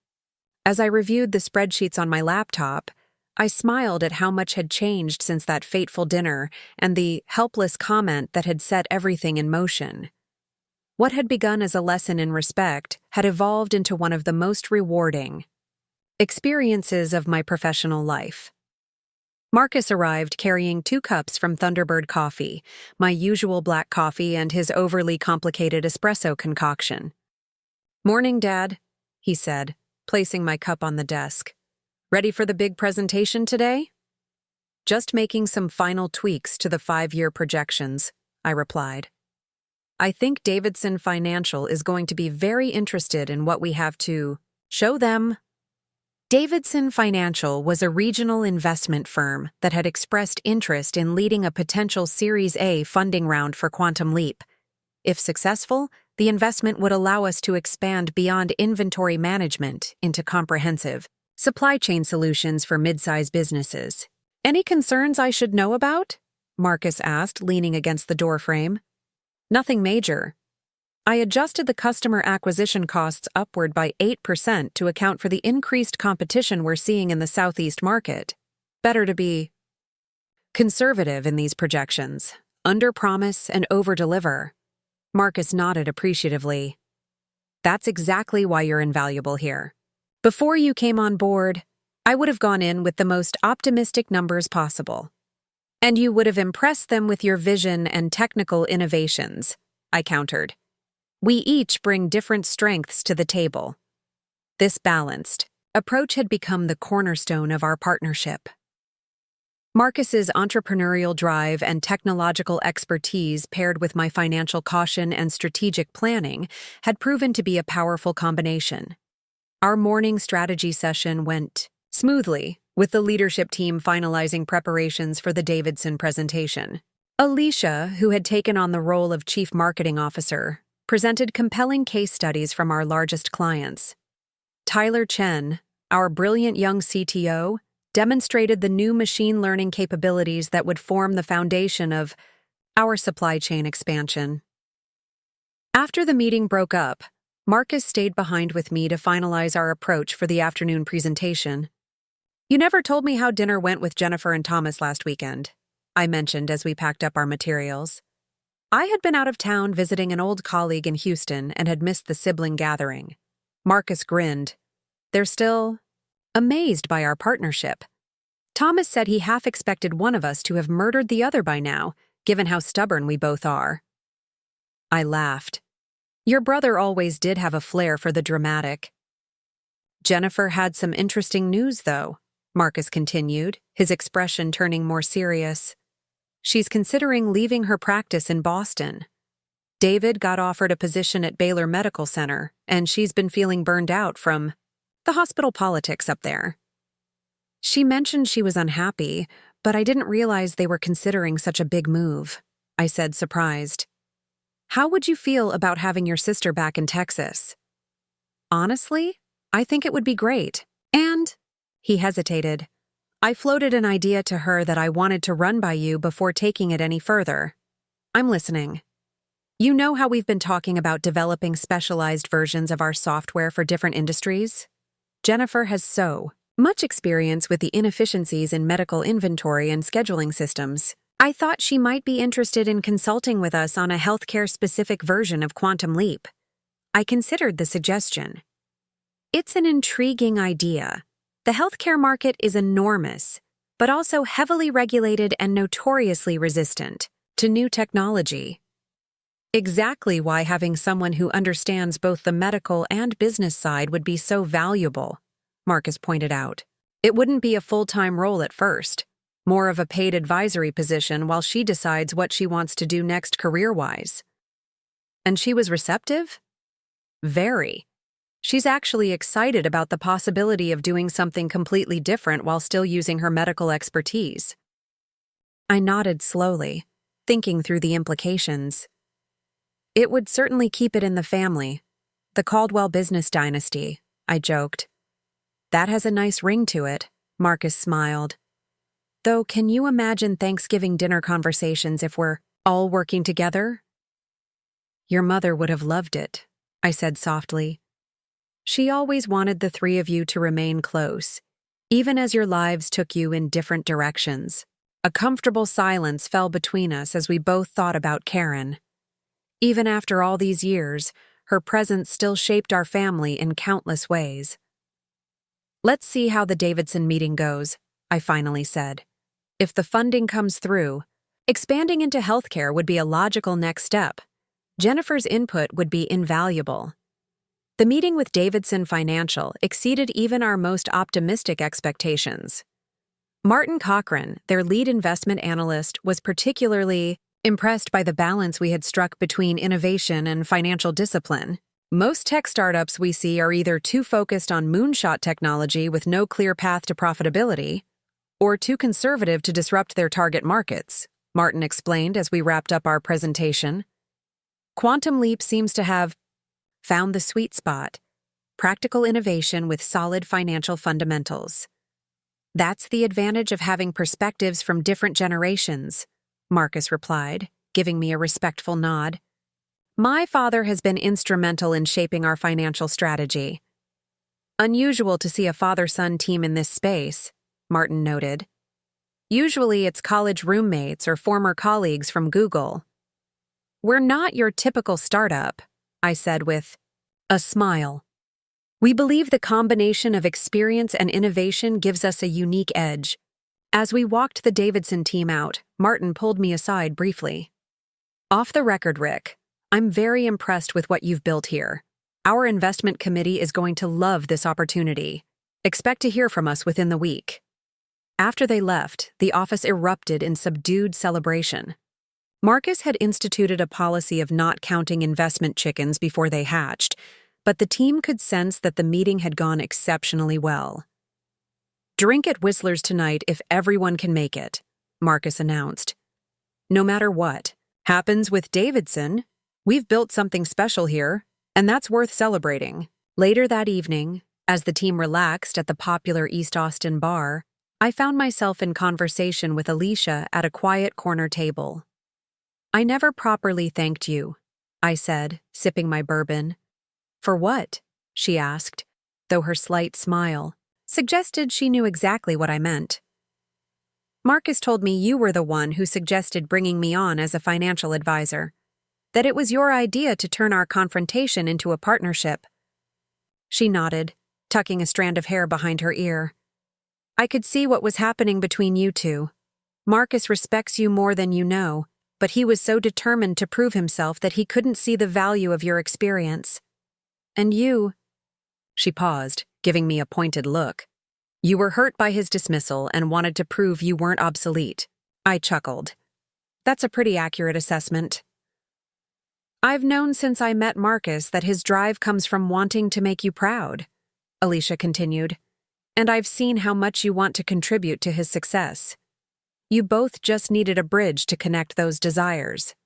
As I reviewed the spreadsheets on my laptop, I smiled at how much had changed since that fateful dinner and the helpless comment that had set everything in motion. What had begun as a lesson in respect had evolved into one of the most rewarding experiences of my professional life. Marcus arrived carrying 2 cups from Thunderbird Coffee, my usual black coffee and his overly complicated espresso concoction. "Morning, Dad," he said, placing my cup on the desk. "Ready for the big presentation today?" "Just making some final tweaks to the 5-year projections," I replied. "I think Davidson Financial is going to be very interested in what we have to show them." Davidson Financial was a regional investment firm that had expressed interest in leading a potential Series A funding round for Quantum Leap. If successful, the investment would allow us to expand beyond inventory management into comprehensive supply chain solutions for mid-size businesses. "Any concerns I should know about?" Marcus asked, leaning against the doorframe. "Nothing major. I adjusted the customer acquisition costs upward by 8% to account for the increased competition we're seeing in the Southeast market. Better to be conservative in these projections, under-promise and over-deliver." Marcus nodded appreciatively. "That's exactly why you're invaluable here. Before you came on board, I would have gone in with the most optimistic numbers possible. And you would have impressed them with your vision and technical innovations," I countered. "We each bring different strengths to the table." This balanced approach had become the cornerstone of our partnership. Marcus's entrepreneurial drive and technological expertise paired with my financial caution and strategic planning had proven to be a powerful combination. Our morning strategy session went smoothly, with the leadership team finalizing preparations for the Davidson presentation. Alicia, who had taken on the role of Chief Marketing Officer, presented compelling case studies from our largest clients. Tyler Chen, our brilliant young CTO, demonstrated the new machine learning capabilities that would form the foundation of our supply chain expansion. After the meeting broke up, Marcus stayed behind with me to finalize our approach for the afternoon presentation. "You never told me how dinner went with Jennifer and Thomas last weekend," I mentioned as we packed up our materials. I had been out of town visiting an old colleague in Houston and had missed the sibling gathering. Marcus grinned. "They're still amazed by our partnership." Thomas said he half expected one of us to have murdered the other by now, given how stubborn we both are. I laughed. "Your brother always did have a flair for the dramatic." "Jennifer had some interesting news, though," Marcus continued, his expression turning more serious. "She's considering leaving her practice in Boston. David got offered a position at Baylor Medical Center, and she's been feeling burned out from the hospital politics up there." She mentioned she was unhappy, but I didn't realize they were considering such a big move, I said, surprised. "How would you feel about having your sister back in Texas?" "Honestly, I think it would be great. And," he hesitated, "I floated an idea to her that I wanted to run by you before taking it any further." "I'm listening." "You know how we've been talking about developing specialized versions of our software for different industries? Jennifer has so much experience with the inefficiencies in medical inventory and scheduling systems. I thought she might be interested in consulting with us on a healthcare-specific version of Quantum Leap. I considered the suggestion. It's an intriguing idea. The healthcare market is enormous, but also heavily regulated and notoriously resistant to new technology. Exactly why having someone who understands both the medical and business side would be so valuable, Marcus pointed out. It wouldn't be a full-time role at first, more of a paid advisory position while she decides what she wants to do next career-wise. And she was receptive? Very. She's actually excited about the possibility of doing something completely different while still using her medical expertise. I nodded slowly, thinking through the implications. It would certainly keep it in the family. The Caldwell business dynasty, I joked. That has a nice ring to it, Marcus smiled. Though, can you imagine Thanksgiving dinner conversations if we're all working together? Your mother would have loved it, I said softly. She always wanted the three of you to remain close, even as your lives took you in different directions. A comfortable silence fell between us as we both thought about Karen. Even after all these years, her presence still shaped our family in countless ways. Let's see how the Davidson meeting goes, I finally said. If the funding comes through, expanding into healthcare would be a logical next step. Jennifer's input would be invaluable. The meeting with Davidson Financial exceeded even our most optimistic expectations. Martin Cochran, their lead investment analyst, was particularly impressed by the balance we had struck between innovation and financial discipline. Most tech startups we see are either too focused on moonshot technology with no clear path to profitability, or too conservative to disrupt their target markets, Martin explained as we wrapped up our presentation. Quantum Leap seems to have found the sweet spot, practical innovation with solid financial fundamentals. That's the advantage of having perspectives from different generations, Marcus replied, giving me a respectful nod. My father has been instrumental in shaping our financial strategy. Unusual to see a father-son team in this space, Martin noted. Usually it's college roommates or former colleagues from Google. We're not your typical startup, I said with a smile. We believe the combination of experience and innovation gives us a unique edge. As we walked the Davidson team out, Martin pulled me aside briefly. Off the record, Rick, I'm very impressed with what you've built here. Our investment committee is going to love this opportunity. Expect to hear from us within the week. After they left, the office erupted in subdued celebration. Marcus had instituted a policy of not counting investment chickens before they hatched, but the team could sense that the meeting had gone exceptionally well. Drink at Whistler's tonight if everyone can make it, Marcus announced. No matter what happens with Davidson, we've built something special here, and that's worth celebrating. Later that evening, as the team relaxed at the popular East Austin bar, I found myself in conversation with Alicia at a quiet corner table. "I never properly thanked you," I said, sipping my bourbon. "For what?" she asked, though her slight smile suggested she knew exactly what I meant. "Marcus told me you were the one who suggested bringing me on as a financial advisor, that it was your idea to turn our confrontation into a partnership." She nodded, tucking a strand of hair behind her ear. "I could see what was happening between you two. Marcus respects you more than you know, but he was so determined to prove himself that he couldn't see the value of your experience. And you—" She paused, giving me a pointed look. "You were hurt by his dismissal and wanted to prove you weren't obsolete." I chuckled. "That's a pretty accurate assessment." "I've known since I met Marcus that his drive comes from wanting to make you proud," Alicia continued. "And I've seen how much you want to contribute to his success. You both just needed a bridge to connect those desires."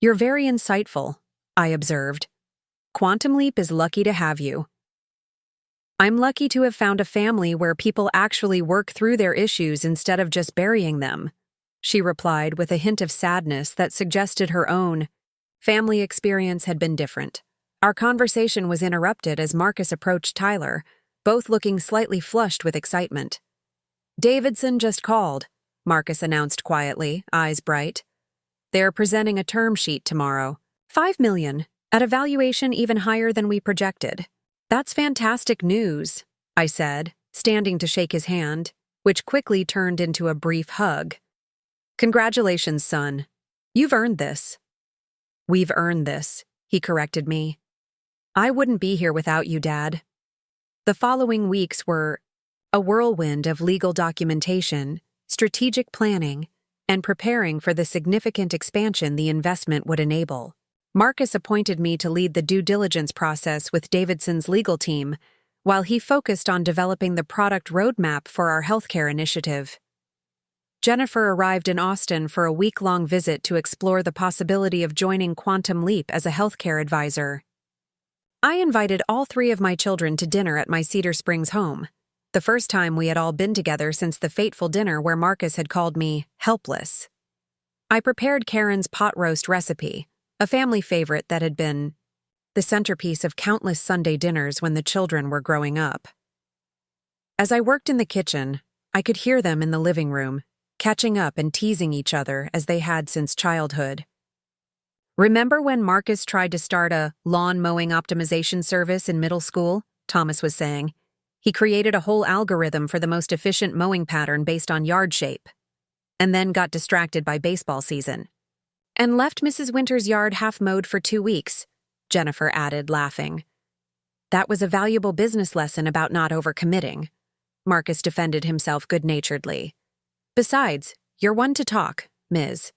"You're very insightful," I observed. "Quantum Leap is lucky to have you." "I'm lucky to have found a family where people actually work through their issues instead of just burying them," she replied with a hint of sadness that suggested her own family experience had been different. Our conversation was interrupted as Marcus approached Tyler, both looking slightly flushed with excitement. "Davidson just called," Marcus announced quietly, eyes bright. "They're presenting a term sheet tomorrow. $5 million, at a valuation even higher than we projected." "That's fantastic news," I said, standing to shake his hand, which quickly turned into a brief hug. "Congratulations, son. You've earned this." "We've earned this," he corrected me. "I wouldn't be here without you, Dad." The following weeks were a whirlwind of legal documentation, strategic planning, and preparing for the significant expansion the investment would enable. Marcus appointed me to lead the due diligence process with Davidson's legal team, while he focused on developing the product roadmap for our healthcare initiative. Jennifer arrived in Austin for a week-long visit to explore the possibility of joining Quantum Leap as a healthcare advisor. I invited all 3 of my children to dinner at my Cedar Springs home, the first time we had all been together since the fateful dinner where Marcus had called me Helpless. I prepared Karen's pot roast recipe, a family favorite that had been the centerpiece of countless Sunday dinners when the children were growing up. As I worked in the kitchen, I could hear them in the living room, catching up and teasing each other as they had since childhood. "Remember when Marcus tried to start a lawn mowing optimization service in middle school?" Thomas was saying. "He created a whole algorithm for the most efficient mowing pattern based on yard shape, and then got distracted by baseball season. And left Mrs. Winter's yard half-mowed for 2 weeks," Jennifer added, laughing. "That was a valuable business lesson about not overcommitting." Marcus defended himself good-naturedly. "Besides, you're one to talk, Ms.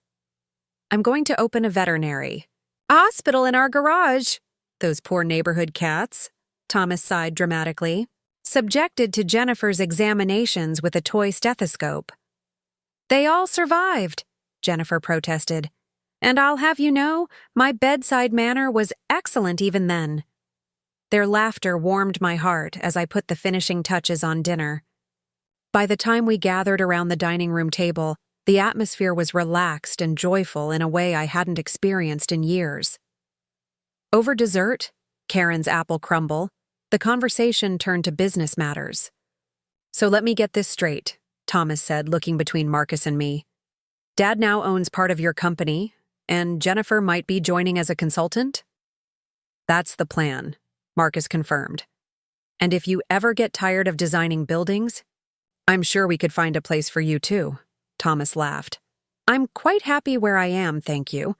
I'm going to open a veterinary hospital in our garage." "Those poor neighborhood cats," Thomas sighed dramatically, "subjected to Jennifer's examinations with a toy stethoscope." "They all survived," Jennifer protested. "And I'll have you know, my bedside manner was excellent even then." Their laughter warmed my heart as I put the finishing touches on dinner. By the time we gathered around the dining room table, the atmosphere was relaxed and joyful in a way I hadn't experienced in years. Over dessert, Karen's apple crumble, the conversation turned to business matters. "So let me get this straight," Thomas said, looking between Marcus and me. "Dad now owns part of your company, and Jennifer might be joining as a consultant?" "That's the plan," Marcus confirmed. "And if you ever get tired of designing buildings, I'm sure we could find a place for you too," Thomas laughed. "I'm quite happy where I am, thank you.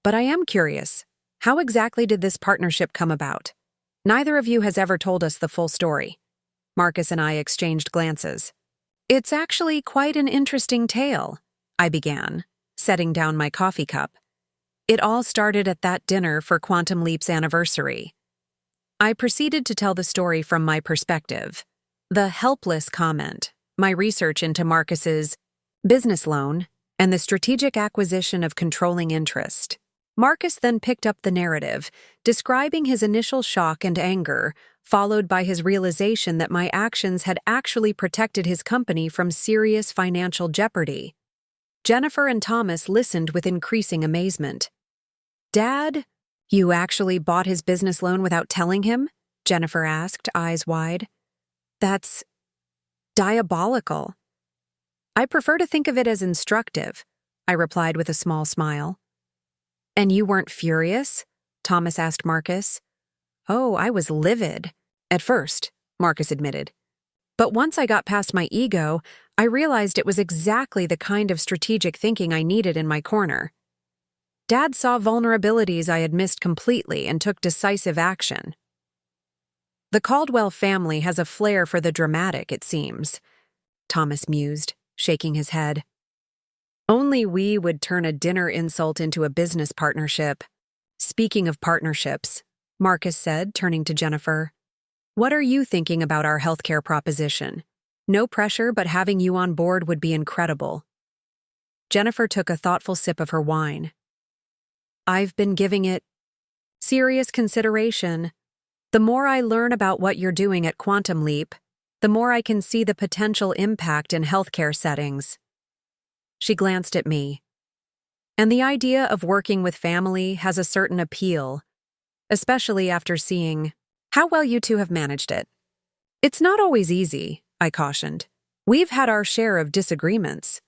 But I am curious, how exactly did this partnership come about? Neither of you has ever told us the full story." Marcus and I exchanged glances. "It's actually quite an interesting tale," I began, setting down my coffee cup. "It all started at that dinner for Quantum Leap's anniversary." I proceeded to tell the story from my perspective. The helpless comment, my research into Marcus's business loan, and the strategic acquisition of controlling interest. Marcus then picked up the narrative, describing his initial shock and anger, followed by his realization that my actions had actually protected his company from serious financial jeopardy. Jennifer and Thomas listened with increasing amazement. "Dad, you actually bought his business loan without telling him?" Jennifer asked, eyes wide. "That's diabolical." "I prefer to think of it as instructive," I replied with a small smile. "And you weren't furious?" Thomas asked Marcus. "Oh, I was livid. At first," Marcus admitted. "But once I got past my ego, I realized it was exactly the kind of strategic thinking I needed in my corner. Dad saw vulnerabilities I had missed completely and took decisive action." "The Caldwell family has a flair for the dramatic, it seems," Thomas mused, shaking his head. "Only we would turn a dinner insult into a business partnership." "Speaking of partnerships," Marcus said, turning to Jennifer, "what are you thinking about our healthcare proposition? No pressure, but having you on board would be incredible." Jennifer took a thoughtful sip of her wine. "I've been giving it serious consideration. The more I learn about what you're doing at Quantum Leap, the more I can see the potential impact in healthcare settings." She glanced at me. "And the idea of working with family has a certain appeal, especially after seeing how well you two have managed it." "It's not always easy," I cautioned. "We've had our share of disagreements."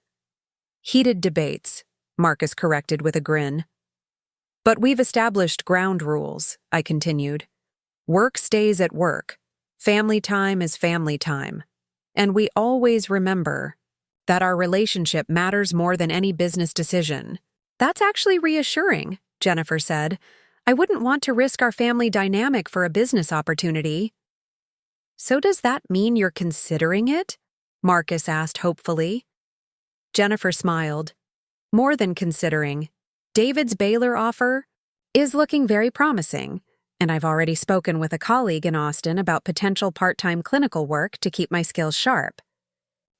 "Heated debates," Marcus corrected with a grin. "But we've established ground rules," I continued. "Work stays at work. Family time is family time. And we always remember that our relationship matters more than any business decision." "That's actually reassuring," Jennifer said. "I wouldn't want to risk our family dynamic for a business opportunity." "So does that mean you're considering it?" Marcus asked hopefully. Jennifer smiled. "More than considering. David's Baylor offer is looking very promising, and I've already spoken with a colleague in Austin about potential part-time clinical work to keep my skills sharp.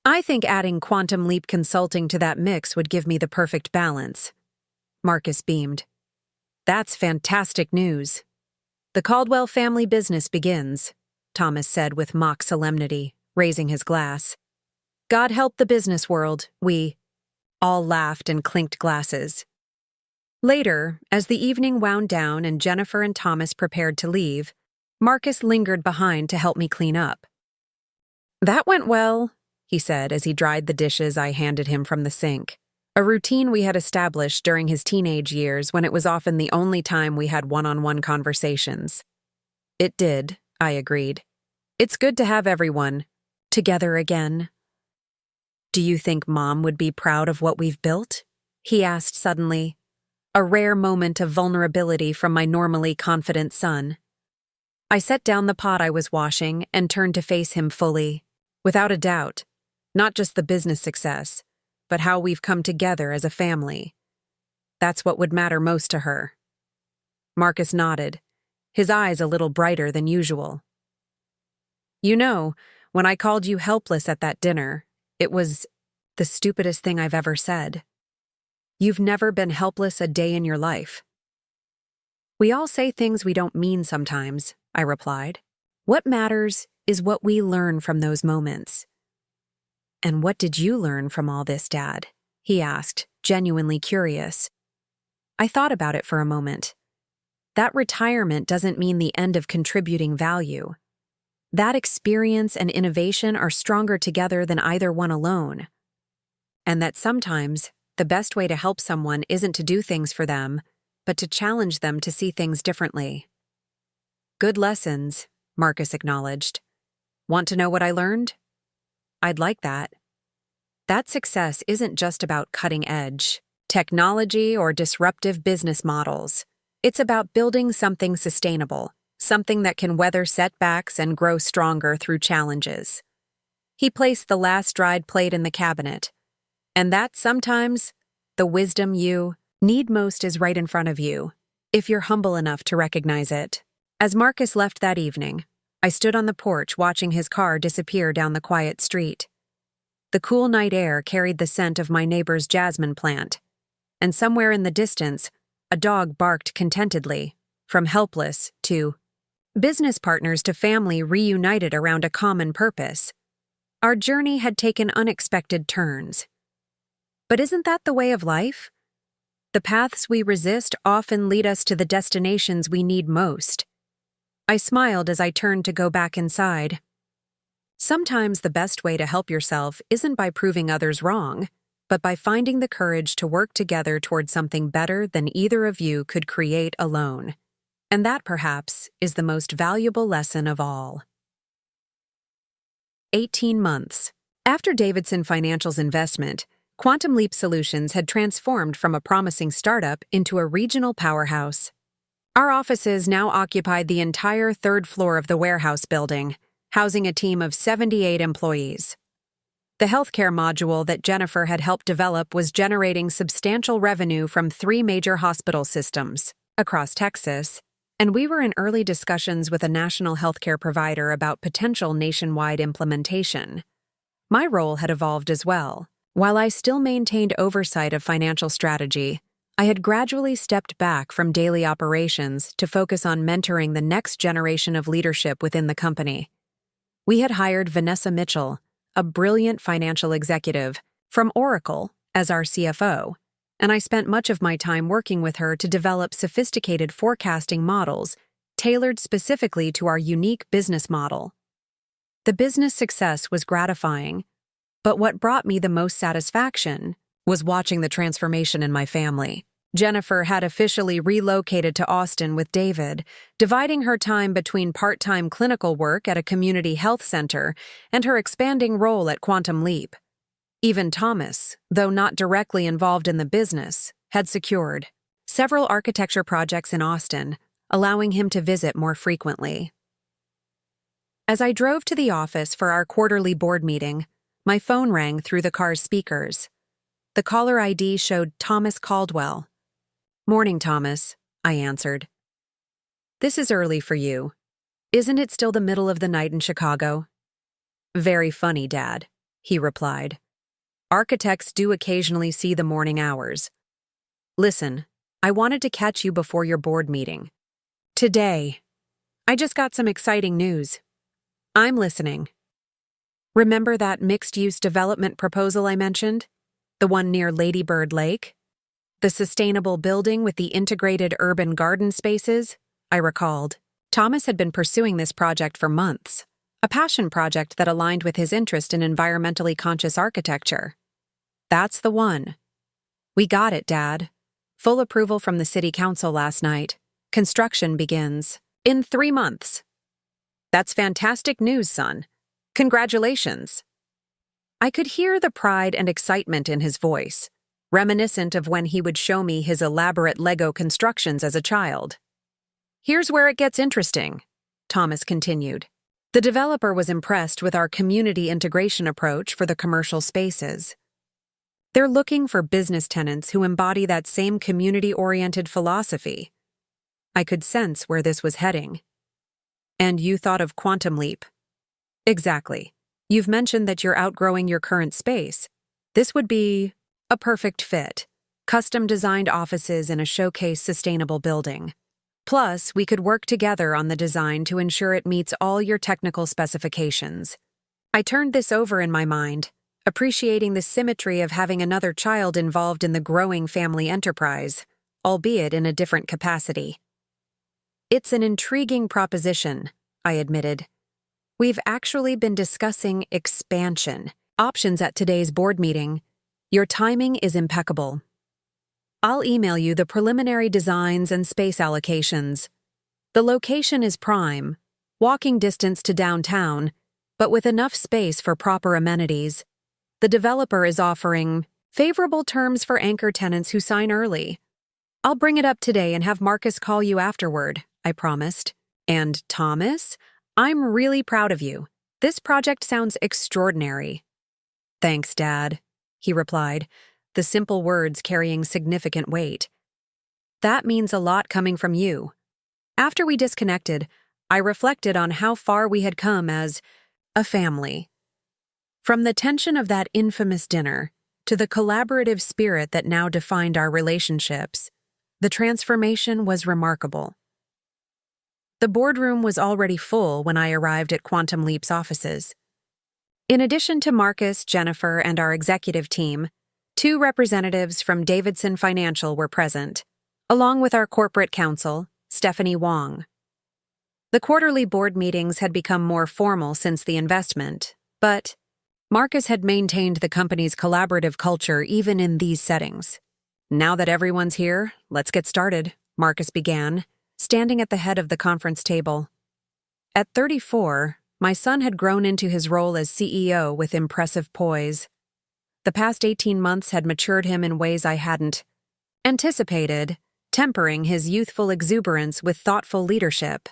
I think adding Quantum Leap Consulting to that mix would give me the perfect balance." Marcus beamed. "That's fantastic news." "The Caldwell family business begins," Thomas said with mock solemnity, raising his glass. "God help the business world," we all laughed and clinked glasses. Later, as the evening wound down and Jennifer and Thomas prepared to leave, Marcus lingered behind to help me clean up. "That went well," he said as he dried the dishes I handed him from the sink, a routine we had established during his teenage years when it was often the only time we had one-on-one conversations. "It did," I agreed. "It's good to have everyone together again." "Do you think Mom would be proud of what we've built?" he asked suddenly, a rare moment of vulnerability from my normally confident son. I set down the pot I was washing and turned to face him fully. Without a doubt. Not just the business success, but how we've come together as a family. That's what would matter most to her. Marcus nodded, his eyes a little brighter than usual. "You know, when I called you helpless at that dinner, it was the stupidest thing I've ever said. You've never been helpless a day in your life." "We all say things we don't mean sometimes," I replied. "What matters is what we learn from those moments." "And what did you learn from all this, Dad?" he asked, genuinely curious. I thought about it for a moment. That retirement doesn't mean the end of contributing value. That experience and innovation are stronger together than either one alone. And that sometimes the best way to help someone isn't to do things for them, but to challenge them to see things differently. "Good lessons," Marcus acknowledged. "Want to know what I learned?" "I'd like that." That success isn't just about cutting-edge technology or disruptive business models. It's about building something sustainable, something that can weather setbacks and grow stronger through challenges. He placed the last dried plate in the cabinet. And that sometimes, the wisdom you need most is right in front of you, if you're humble enough to recognize it. As Marcus left that evening, I stood on the porch watching his car disappear down the quiet street. The cool night air carried the scent of my neighbor's jasmine plant, and somewhere in the distance, A dog barked contentedly. From helpless to business partners to family reunited around a common purpose. Our journey had taken unexpected turns. But isn't that the way of life? The paths we resist often lead us to the destinations we need most. I smiled as I turned to go back inside. Sometimes the best way to help yourself isn't by proving others wrong, but by finding the courage to work together toward something better than either of you could create alone. And that, perhaps, is the most valuable lesson of all. 18 months. After Davidson Financial's investment, Quantum Leap Solutions had transformed from a promising startup into a regional powerhouse. Our offices now occupied the entire third floor of the warehouse building, housing a team of 78 employees. The healthcare module that Jennifer had helped develop was generating substantial revenue from 3 major hospital systems across Texas, and we were in early discussions with a national healthcare provider about potential nationwide implementation. My role had evolved as well. While I still maintained oversight of financial strategy, I had gradually stepped back from daily operations to focus on mentoring the next generation of leadership within the company. We had hired Vanessa Mitchell, a brilliant financial executive, from Oracle as our CFO, and I spent much of my time working with her to develop sophisticated forecasting models tailored specifically to our unique business model. The business success was gratifying, but what brought me the most satisfaction was watching the transformation in my family. Jennifer had officially relocated to Austin with David, dividing her time between part-time clinical work at a community health center and her expanding role at Quantum Leap. Even Thomas, though not directly involved in the business, had secured several architecture projects in Austin, allowing him to visit more frequently. As I drove to the office for our quarterly board meeting, my phone rang through the car's speakers. The caller ID showed Thomas Caldwell. "Morning, Thomas," I answered. "This is early for you. Isn't it still the middle of the night in Chicago?" "Very funny, Dad," he replied. "Architects do occasionally see the morning hours. Listen, I wanted to catch you before your board meeting. Today, I just got some exciting news. I'm listening. Remember that mixed-use development proposal I mentioned? The one near Lady Bird Lake? The sustainable building with the integrated urban garden spaces?" I recalled. Thomas had been pursuing this project for months, a passion project that aligned with his interest in environmentally conscious architecture. "That's the one. We got it, Dad. Full approval from the city council last night. Construction begins in 3 months. That's fantastic news, son. Congratulations." I could hear the pride and excitement in his voice, reminiscent of when he would show me his elaborate Lego constructions as a child. "Here's where it gets interesting," Thomas continued. The developer was impressed with our community integration approach for the commercial spaces. They're looking for business tenants who embody that same community-oriented philosophy. I could sense where this was heading. "And you thought of Quantum Leap?" "Exactly. You've mentioned that you're outgrowing your current space. This would be a perfect fit. Custom-designed offices in a showcase sustainable building. Plus, we could work together on the design to ensure it meets all your technical specifications." I turned this over in my mind, appreciating the symmetry of having another child involved in the growing family enterprise, albeit in a different capacity. "It's an intriguing proposition," I admitted. "We've actually been discussing expansion options at today's board meeting. Your timing is impeccable. I'll email you the preliminary designs and space allocations. The location is prime, walking distance to downtown, but with enough space for proper amenities. The developer is offering favorable terms for anchor tenants who sign early. I'll bring it up today and have Marcus call you afterward," I promised. "And Thomas, I'm really proud of you. This project sounds extraordinary." "Thanks, Dad," he replied, the simple words carrying significant weight. "That means a lot coming from you." After we disconnected, I reflected on how far we had come as a family. From the tension of that infamous dinner to the collaborative spirit that now defined our relationships, The transformation was remarkable. The boardroom was already full when I arrived at Quantum Leap's offices. In addition to Marcus, Jennifer, and our executive team, 2 representatives from Davidson Financial were present, along with our corporate counsel, Stephanie Wong. The quarterly board meetings had become more formal since the investment, but Marcus had maintained the company's collaborative culture even in these settings. "Now that everyone's here, let's get started," Marcus began, standing at the head of the conference table. At 34, my son had grown into his role as CEO with impressive poise. The past 18 months had matured him in ways I hadn't anticipated, tempering his youthful exuberance with thoughtful leadership.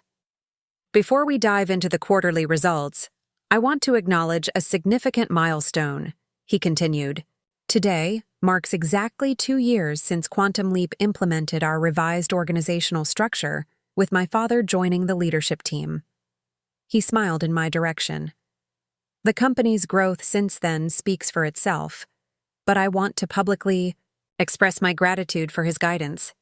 Before we dive into the quarterly results, I want to acknowledge a significant milestone, he continued. Today marks exactly 2 years since Quantum Leap implemented our revised organizational structure, with my father joining the leadership team. He smiled in my direction. The company's growth since then speaks for itself, but I want to publicly express my gratitude for his guidance.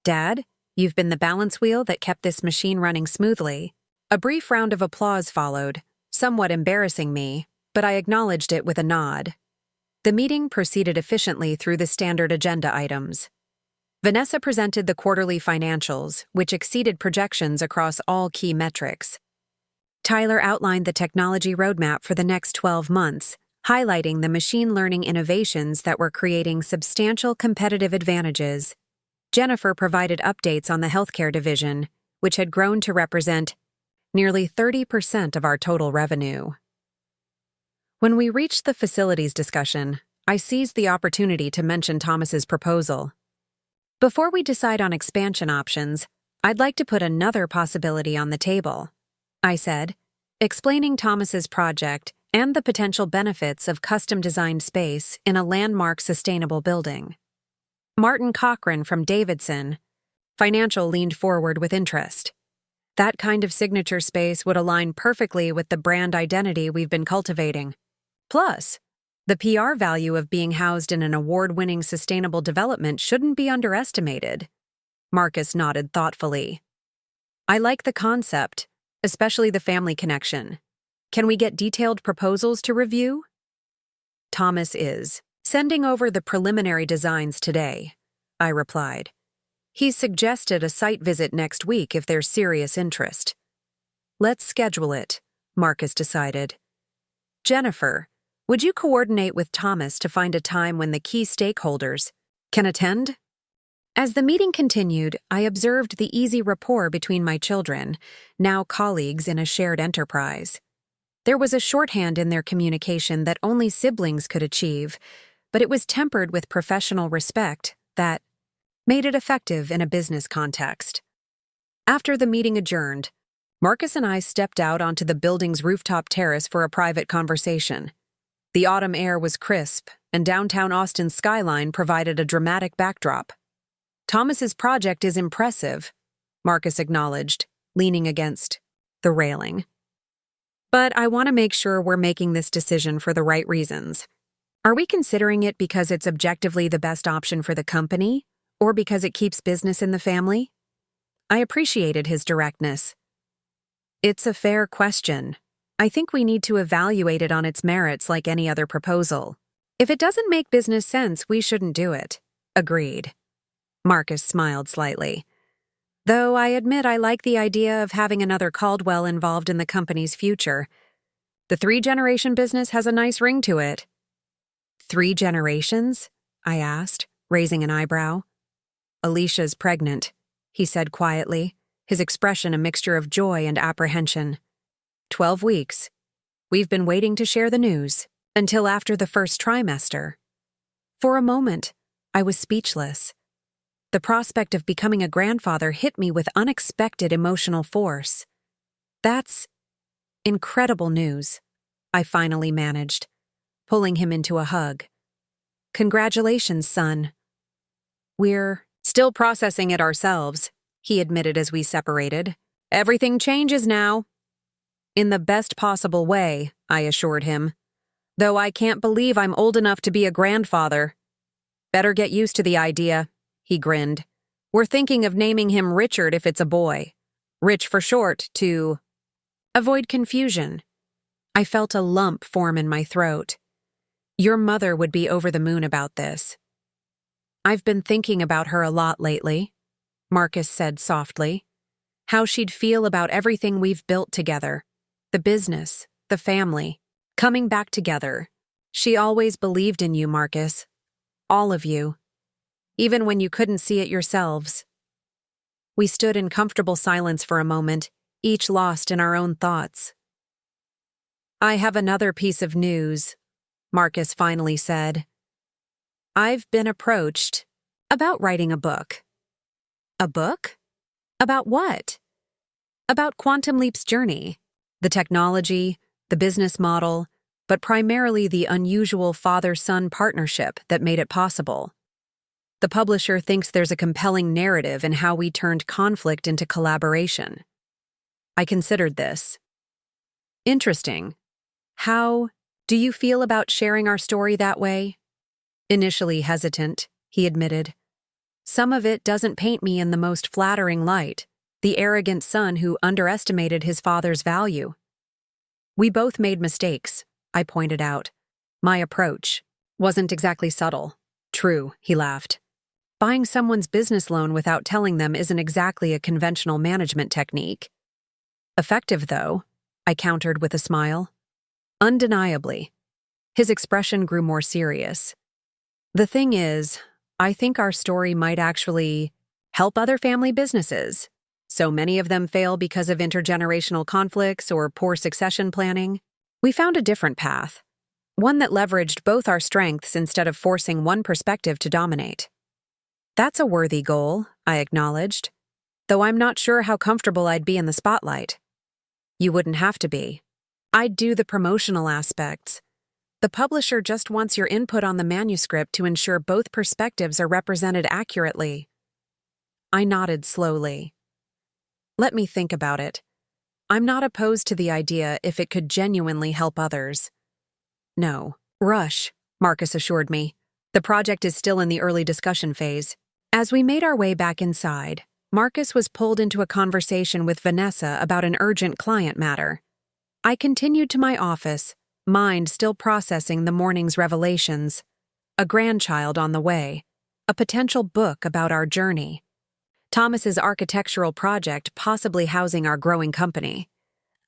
"Dad, you've been the balance wheel that kept this machine running smoothly." A brief round of applause followed, somewhat embarrassing me, but I acknowledged it with a nod. The meeting proceeded efficiently through the standard agenda items. Vanessa presented the quarterly financials, which exceeded projections across all key metrics. Tyler outlined the technology roadmap for the next 12 months, highlighting the machine learning innovations that were creating substantial competitive advantages. Jennifer provided updates on the healthcare division, which had grown to represent nearly 30% of our total revenue. When we reached the facilities discussion, I seized the opportunity to mention Thomas's proposal. "Before we decide on expansion options, I'd like to put another possibility on the table," I said, explaining Thomas's project and the potential benefits of custom-designed space in a landmark sustainable building. Martin Cochran from Davidson Financial leaned forward with interest. "That kind of signature space would align perfectly with the brand identity we've been cultivating. Plus, the PR value of being housed in an award-winning sustainable development shouldn't be underestimated." Marcus nodded thoughtfully. "I like the concept, especially the family connection. Can we get detailed proposals to review?" "Thomas is sending over the preliminary designs today," I replied. "He's suggested a site visit next week if there's serious interest." "Let's schedule it," Marcus decided. "Jennifer, would you coordinate with Thomas to find a time when the key stakeholders can attend?" As the meeting continued, I observed the easy rapport between my children, now colleagues in a shared enterprise. There was a shorthand in their communication that only siblings could achieve, but it was tempered with professional respect that made it effective in a business context. After the meeting adjourned, Marcus and I stepped out onto the building's rooftop terrace for a private conversation. The autumn air was crisp, and downtown Austin's skyline provided a dramatic backdrop. "Thomas's project is impressive," Marcus acknowledged, leaning against the railing. "But I want to make sure we're making this decision for the right reasons. Are we considering it because it's objectively the best option for the company, or because it keeps business in the family?" I appreciated his directness. "It's a fair question. I think we need to evaluate it on its merits like any other proposal. If it doesn't make business sense, we shouldn't do it." Agreed. Marcus smiled slightly. "Though I admit I like the idea of having another Caldwell involved in the company's future. The 3-generation business has a nice ring to it." "3 generations?" I asked, raising an eyebrow. "Alicia's pregnant," he said quietly, his expression a mixture of joy and apprehension. 12 weeks. We've been waiting to share the news until after the first trimester." For a moment, I was speechless. The prospect of becoming a grandfather hit me with unexpected emotional force. "That's incredible news," I finally managed, pulling him into a hug. "Congratulations, son." "We're still processing it ourselves," he admitted as we separated. "Everything changes now." "In the best possible way," I assured him. "Though I can't believe I'm old enough to be a grandfather." "Better get used to the idea," he grinned. We're thinking of naming him Richard if it's a boy. Rich for short, to avoid confusion. I felt a lump form in my throat. Your mother would be over the moon about this. I've been thinking about her a lot lately, Marcus said softly. How she'd feel about everything we've built together. The business, the family, coming back together. She always believed in you, Marcus. All of you. Even when you couldn't see it yourselves. We stood in comfortable silence for a moment, each lost in our own thoughts. I have another piece of news, Marcus finally said. I've been approached about writing a book. A book? About what? About Quantum Leap's journey, the technology, the business model, but primarily the unusual father-son partnership that made it possible. The publisher thinks there's a compelling narrative in how we turned conflict into collaboration. I considered this. Interesting. How do you feel about sharing our story that way? Initially hesitant, he admitted. Some of it doesn't paint me in the most flattering light, the arrogant son who underestimated his father's value. We both made mistakes, I pointed out. My approach wasn't exactly subtle. True, he laughed. Buying someone's business loan without telling them isn't exactly a conventional management technique. Effective, though, I countered with a smile. Undeniably. His expression grew more serious. The thing is, I think our story might actually help other family businesses. So many of them fail because of intergenerational conflicts or poor succession planning. We found a different path, one that leveraged both our strengths instead of forcing one perspective to dominate. That's a worthy goal, I acknowledged, though I'm not sure how comfortable I'd be in the spotlight. You wouldn't have to be. I'd do the promotional aspects. The publisher just wants your input on the manuscript to ensure both perspectives are represented accurately. I nodded slowly. Let me think about it. I'm not opposed to the idea if it could genuinely help others. No. Rush, Marcus assured me. The project is still in the early discussion phase. As we made our way back inside, Marcus was pulled into a conversation with Vanessa about an urgent client matter. I continued to my office, mind still processing the morning's revelations. A grandchild on the way. A potential book about our journey. Thomas's architectural project possibly housing our growing company.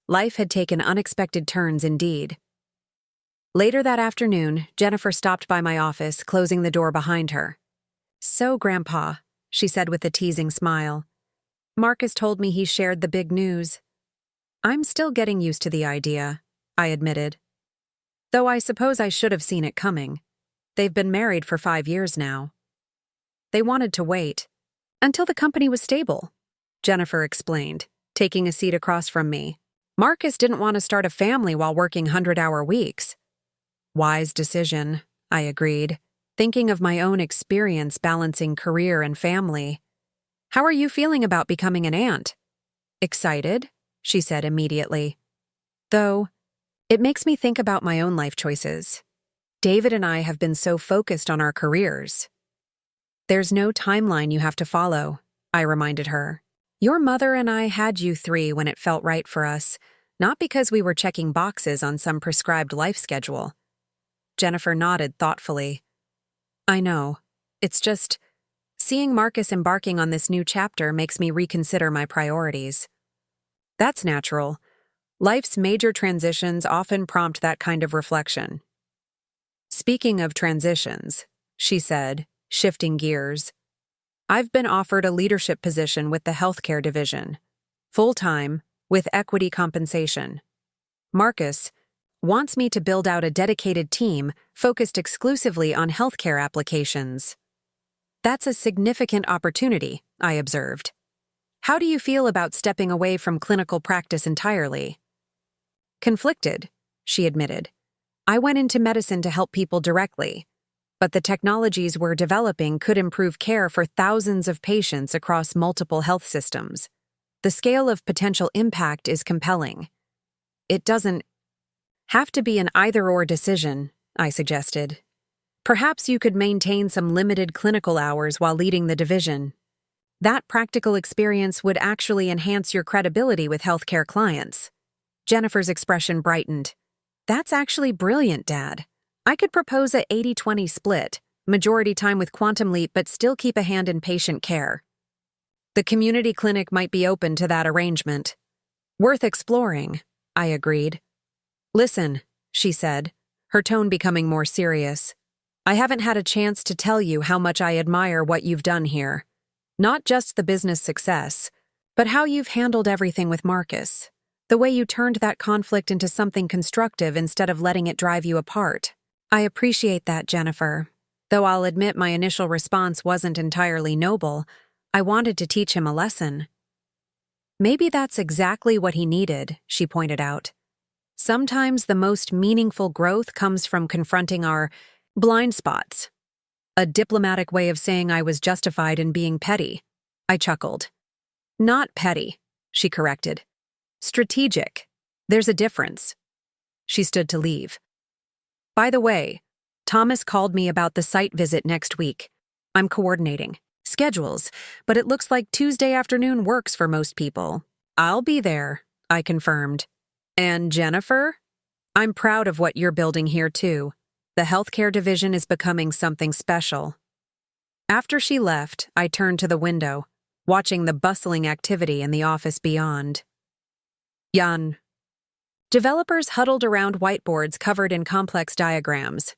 Life had taken unexpected turns indeed. Later that afternoon, Jennifer stopped by my office, closing the door behind her. So, Grandpa, she said with a teasing smile. Marcus told me he shared the big news. I'm still getting used to the idea, I admitted. Though I suppose I should have seen it coming. They've been married for 5 years now. They wanted to wait. Until the company was stable, Jennifer explained, taking a seat across from me. Marcus didn't want to start a family while working 100-hour weeks. Wise decision, I agreed, thinking of my own experience balancing career and family. How are you feeling about becoming an aunt? Excited, she said immediately. Though, it makes me think about my own life choices. David and I have been so focused on our careers. There's no timeline you have to follow, I reminded her. Your mother and I had you 3 when it felt right for us, not because we were checking boxes on some prescribed life schedule. Jennifer nodded thoughtfully. I know. It's just, seeing Marcus embarking on this new chapter makes me reconsider my priorities. That's natural. Life's major transitions often prompt that kind of reflection. Speaking of transitions, she said, shifting gears, I've been offered a leadership position with the healthcare division, full-time, with equity compensation. Marcus wants me to build out a dedicated team focused exclusively on healthcare applications. That's a significant opportunity, I observed. How do you feel about stepping away from clinical practice entirely? Conflicted, she admitted. I went into medicine to help people directly, but the technologies we're developing could improve care for thousands of patients across multiple health systems. The scale of potential impact is compelling. It doesn't have to be an either-or decision, I suggested. Perhaps you could maintain some limited clinical hours while leading the division. That practical experience would actually enhance your credibility with healthcare clients. Jennifer's expression brightened. That's actually brilliant, Dad. I could propose a 80-20 split, majority time with Quantum Leap but still keep a hand in patient care. The community clinic might be open to that arrangement. Worth exploring, I agreed. Listen, she said, her tone becoming more serious. I haven't had a chance to tell you how much I admire what you've done here. Not just the business success, but how you've handled everything with Marcus. The way you turned that conflict into something constructive instead of letting it drive you apart. I appreciate that, Jennifer. Though I'll admit my initial response wasn't entirely noble, I wanted to teach him a lesson. Maybe that's exactly what he needed, she pointed out. Sometimes the most meaningful growth comes from confronting our blind spots. A diplomatic way of saying I was justified in being petty. I chuckled. Not petty, she corrected. Strategic. There's a difference. She stood to leave. By the way, Thomas called me about the site visit next week. I'm coordinating schedules, but it looks like Tuesday afternoon works for most people. I'll be there, I confirmed. And Jennifer? I'm proud of what you're building here too. The healthcare division is becoming something special. After she left, I turned to the window, watching the bustling activity in the office beyond. Jan. Developers huddled around whiteboards covered in complex diagrams.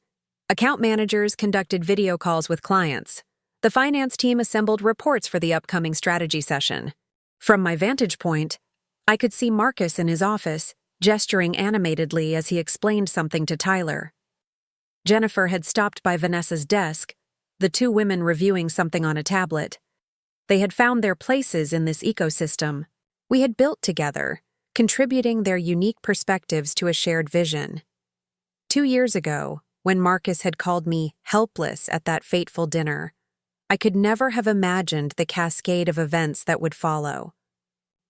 Account managers conducted video calls with clients. The finance team assembled reports for the upcoming strategy session. From my vantage point, I could see Marcus in his office, gesturing animatedly as he explained something to Tyler. Jennifer had stopped by Vanessa's desk, the two women reviewing something on a tablet. They had found their places in this ecosystem. We had built together, contributing their unique perspectives to a shared vision. 2 years ago, when Marcus had called me helpless at that fateful dinner, I could never have imagined the cascade of events that would follow.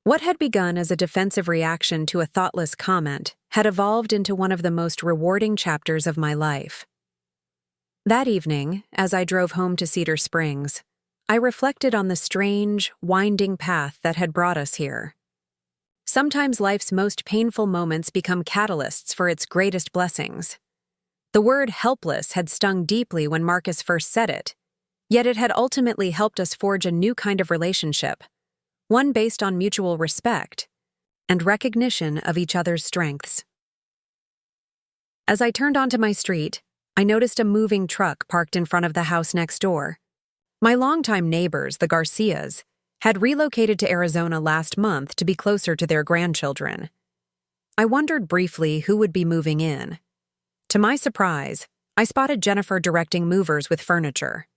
What had begun as a defensive reaction to a thoughtless comment had evolved into one of the most rewarding chapters of my life. That evening, as I drove home to Cedar Springs, I reflected on the strange, winding path that had brought us here. Sometimes life's most painful moments become catalysts for its greatest blessings. The word helpless had stung deeply when Marcus first said it, yet it had ultimately helped us forge a new kind of relationship, one based on mutual respect and recognition of each other's strengths. As I turned onto my street, I noticed a moving truck parked in front of the house next door. My longtime neighbors, the Garcias, had relocated to Arizona last month to be closer to their grandchildren. I wondered briefly who would be moving in. To my surprise, I spotted Jennifer directing movers with furniture.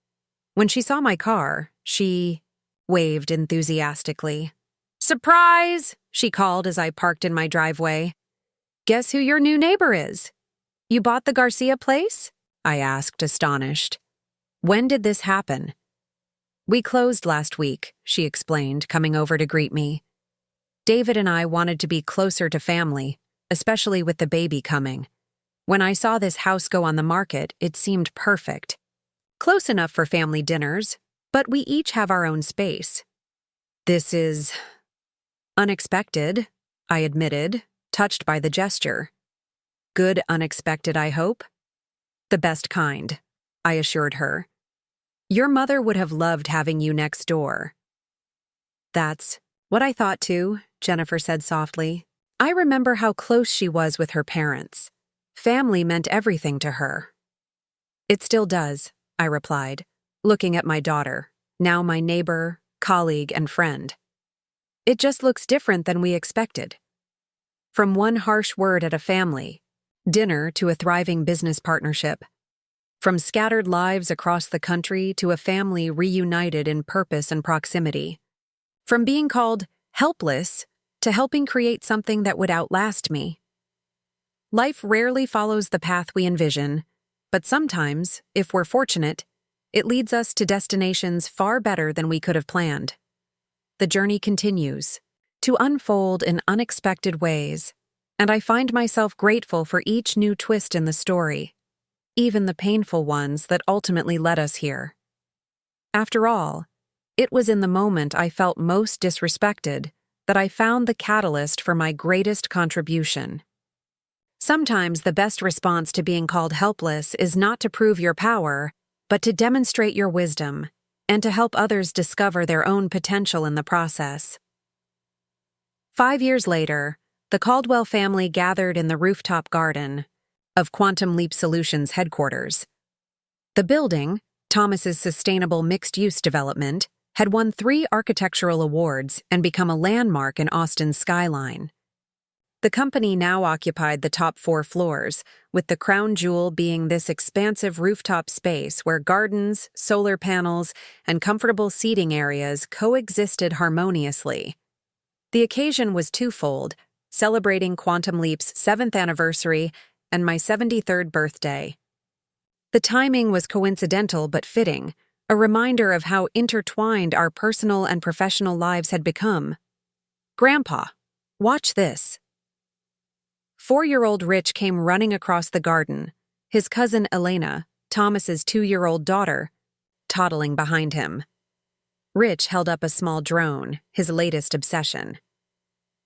When she saw my car, she waved enthusiastically. "Surprise!" she called as I parked in my driveway. "Guess who your new neighbor is? You bought the Garcia place?" I asked, astonished. "When did this happen?" "We closed last week," she explained, coming over to greet me. "David and I wanted to be closer to family, especially with the baby coming. When I saw this house go on the market, it seemed perfect. Close enough for family dinners, but we each have our own space." "This is unexpected," I admitted, touched by the gesture. "Good unexpected, I hope?" "The best kind," I assured her. "Your mother would have loved having you next door." "That's what I thought too," Jennifer said softly. "I remember how close she was with her parents. Family meant everything to her." "It still does," I replied, looking at my daughter, now my neighbor, colleague, and friend. "It just looks different than we expected. From one harsh word at a family dinner to a thriving business partnership. From scattered lives across the country to a family reunited in purpose and proximity. From being called helpless to helping create something that would outlast me. Life rarely follows the path we envision, but sometimes, if we're fortunate, it leads us to destinations far better than we could have planned. The journey continues to unfold in unexpected ways, and I find myself grateful for each new twist in the story, even the painful ones that ultimately led us here. After all, It was in the moment I felt most disrespected that I found the catalyst for my greatest contribution. Sometimes the best response to being called helpless is not to prove your power, but to demonstrate your wisdom and to help others discover their own potential in the process. 5 years later, the Caldwell family gathered in the rooftop garden of Quantum Leap Solutions headquarters. The building, Thomas's sustainable mixed-use development, had won 3 architectural awards and become a landmark in Austin's skyline. The company now occupied the top 4 floors, with the crown jewel being this expansive rooftop space where gardens, solar panels, and comfortable seating areas coexisted harmoniously. The occasion was twofold, celebrating Quantum Leap's 7th anniversary and my 73rd birthday. The timing was coincidental but fitting, a reminder of how intertwined our personal and professional lives had become. "Grandpa, watch this." 4-year-old Rich came running across the garden, his cousin Elena, Thomas's 2-year-old daughter, toddling behind him. Rich held up a small drone, his latest obsession.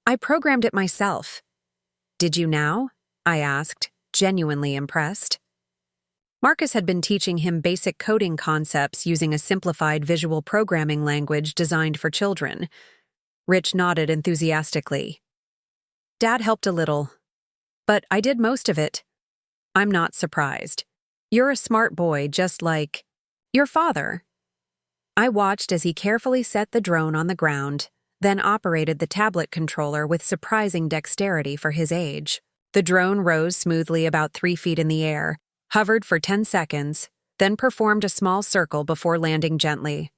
"I programmed it myself." "Did you now?" I asked, genuinely impressed. Marcus had been teaching him basic coding concepts using a simplified visual programming language designed for children. Rich nodded enthusiastically. "Dad helped a little, but I did most of it." "I'm not surprised. You're a smart boy just like your father." I watched as he carefully set the drone on the ground, then operated the tablet controller with surprising dexterity for his age. The drone rose smoothly about 3 feet in the air, hovered for 10 seconds, then performed a small circle before landing gently.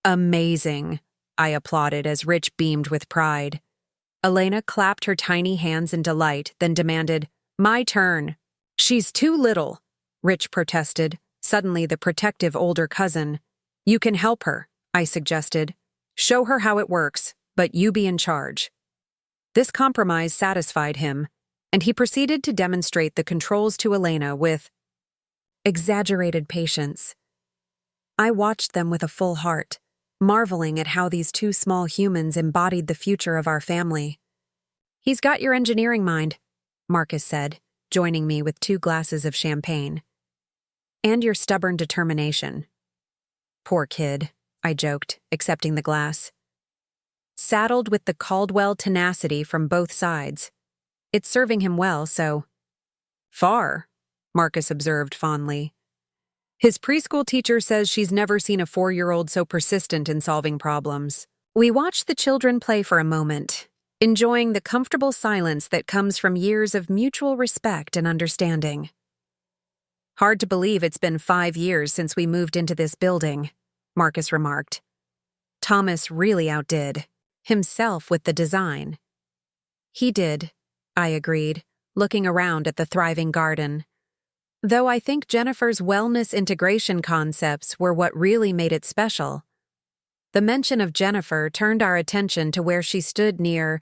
"Amazing," I applauded as Rich beamed with pride. Elena clapped her tiny hands in delight, then demanded, "My turn." "She's too little," Rich protested, suddenly the protective older cousin. "You can help her," I suggested. "Show her how it works, but you be in charge." This compromise satisfied him, and he proceeded to demonstrate the controls to Elena with exaggerated patience. I watched them with a full heart, marveling at how these 2 small humans embodied the future of our family. "He's got your engineering mind," Marcus said, joining me with 2 glasses of champagne. "And your stubborn determination." "Poor kid," I joked, accepting the glass. "Saddled with the Caldwell tenacity from both sides. It's serving him well, so—" "Far," Marcus observed fondly. "His preschool teacher says she's never seen a 4-year-old so persistent in solving problems." We watched the children play for a moment, enjoying the comfortable silence that comes from years of mutual respect and understanding. "Hard to believe it's been 5 years since we moved into this building," Marcus remarked. "Thomas really outdid himself with the design." "He did," I agreed, looking around at the thriving garden. Though I think Jennifer's wellness integration concepts were what really made it special. The mention of Jennifer turned our attention to where she stood near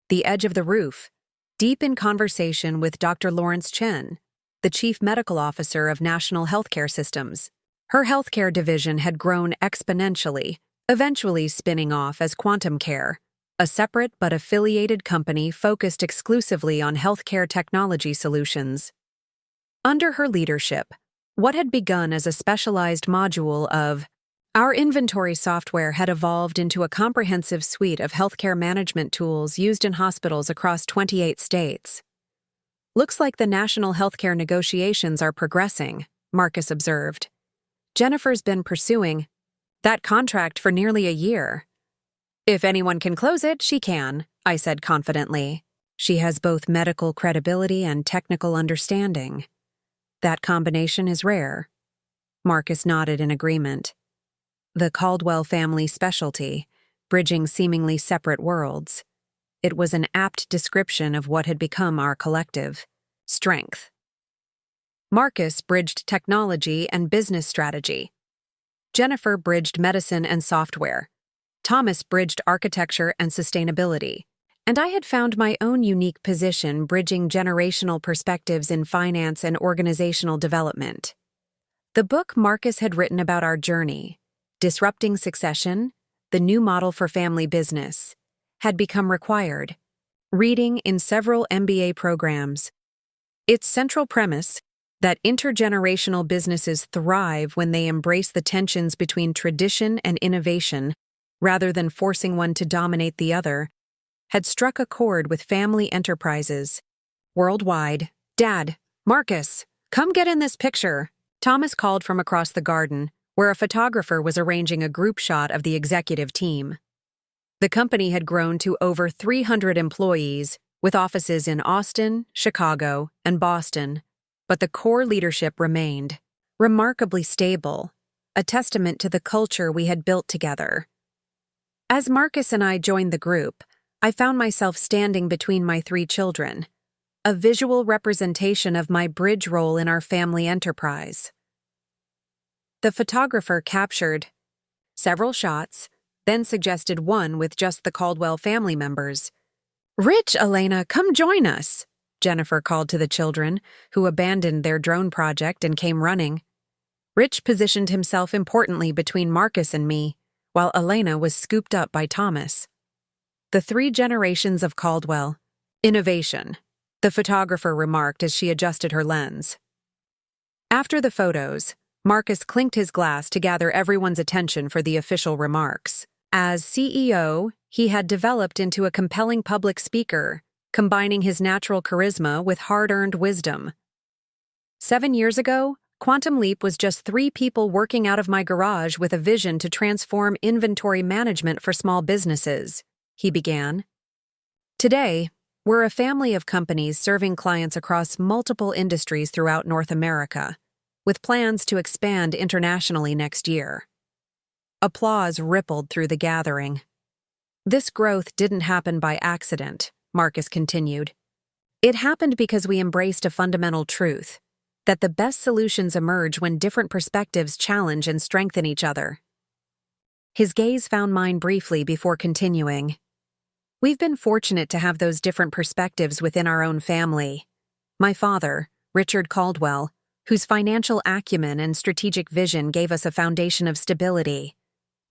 the edge of the roof, deep in conversation with Dr. Lawrence Chen, the Chief Medical Officer of National Healthcare Systems. Her healthcare division had grown exponentially, eventually spinning off as Quantum Care, a separate but affiliated company focused exclusively on healthcare technology solutions. Under her leadership, what had begun as a specialized module of our inventory software had evolved into a comprehensive suite of healthcare management tools used in hospitals across 28 states. "Looks like the national healthcare negotiations are progressing," Marcus observed. "Jennifer's been pursuing that contract for nearly a year." "If anyone can close it, she can," I said confidently. "She has both medical credibility and technical understanding. That combination is rare." Marcus nodded in agreement. The Caldwell family specialty, bridging seemingly separate worlds. It was an apt description of what had become our collective strength. Marcus bridged technology and business strategy. Jennifer bridged medicine and software. Thomas bridged architecture and sustainability. And I had found my own unique position bridging generational perspectives in finance and organizational development. The book Marcus had written about our journey, Disrupting succession, the new model for family business, had become required. Reading in several MBA programs. Its central premise, that intergenerational businesses thrive when they embrace the tensions between tradition and innovation, rather than forcing one to dominate the other, had struck a chord with family enterprises. Worldwide. "Dad, Marcus, come get in this picture," Thomas called from across the garden, where a photographer was arranging a group shot of the executive team. The company had grown to over 300 employees, with offices in Austin, Chicago, and Boston, but the core leadership remained remarkably stable, a testament to the culture we had built together. As Marcus and I joined the group, I found myself standing between my 3 children, a visual representation of my bridge role in our family enterprise. The photographer captured several shots, then suggested one with just the Caldwell family members. "Rich, Elena, come join us," Jennifer called to the children, who abandoned their drone project and came running. Rich positioned himself importantly between Marcus and me, while Elena was scooped up by Thomas. The 3 generations of Caldwell. Innovation, the photographer remarked as she adjusted her lens. After the photos, Marcus clinked his glass to gather everyone's attention for the official remarks. As CEO, he had developed into a compelling public speaker, combining his natural charisma with hard-earned wisdom. 7 years ago, Quantum Leap was just 3 people working out of my garage with a vision to transform inventory management for small businesses, he began. Today, we're a family of companies serving clients across multiple industries throughout North America, with plans to expand internationally next year. Applause rippled through the gathering. This growth didn't happen by accident, Marcus continued. It happened because we embraced a fundamental truth, that the best solutions emerge when different perspectives challenge and strengthen each other. His gaze found mine briefly before continuing. We've been fortunate to have those different perspectives within our own family. My father, Richard Caldwell, whose financial acumen and strategic vision gave us a foundation of stability.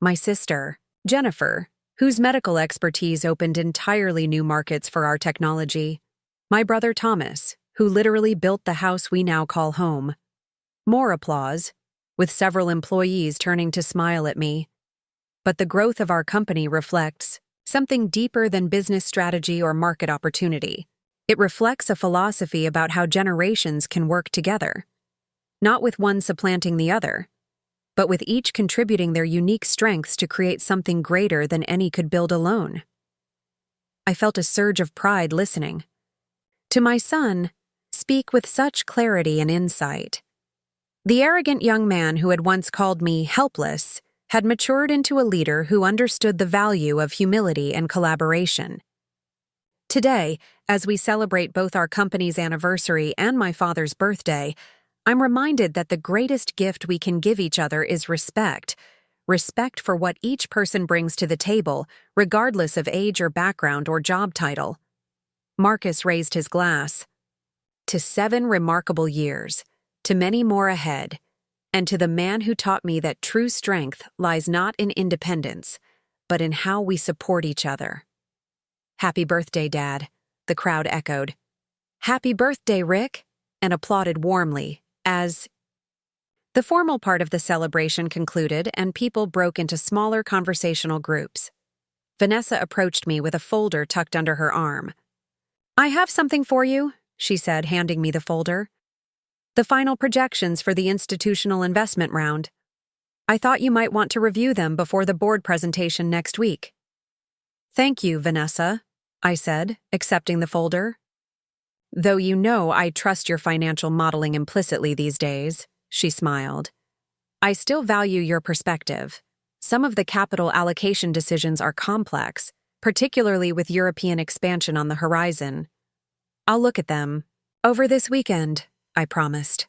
My sister, Jennifer, whose medical expertise opened entirely new markets for our technology. My brother Thomas, who literally built the house we now call home. More applause, with several employees turning to smile at me. But the growth of our company reflects something deeper than business strategy or market opportunity. It reflects a philosophy about how generations can work together, not with one supplanting the other, but with each contributing their unique strengths to create something greater than any could build alone. I felt a surge of pride listening. To my son, speak with such clarity and insight. The arrogant young man who had once called me helpless had matured into a leader who understood the value of humility and collaboration. Today, as we celebrate both our company's anniversary and my father's birthday, I'm reminded that the greatest gift we can give each other is respect. Respect for what each person brings to the table, regardless of age or background or job title. Marcus raised his glass. To 7 remarkable years, to many more ahead, and to the man who taught me that true strength lies not in independence, but in how we support each other. Happy birthday, Dad, the crowd echoed. Happy birthday, Rick, and applauded warmly. As the formal part of the celebration concluded and people broke into smaller conversational groups. Vanessa approached me with a folder tucked under her arm. "I have something for you," she said, handing me the folder. "The final projections for the institutional investment round. I thought you might want to review them before the board presentation next week." "Thank you, Vanessa," I said, accepting the folder. "Though you know I trust your financial modeling implicitly these days," she smiled. "I still value your perspective. Some of the capital allocation decisions are complex, particularly with European expansion on the horizon. I'll look at them over this weekend," I promised.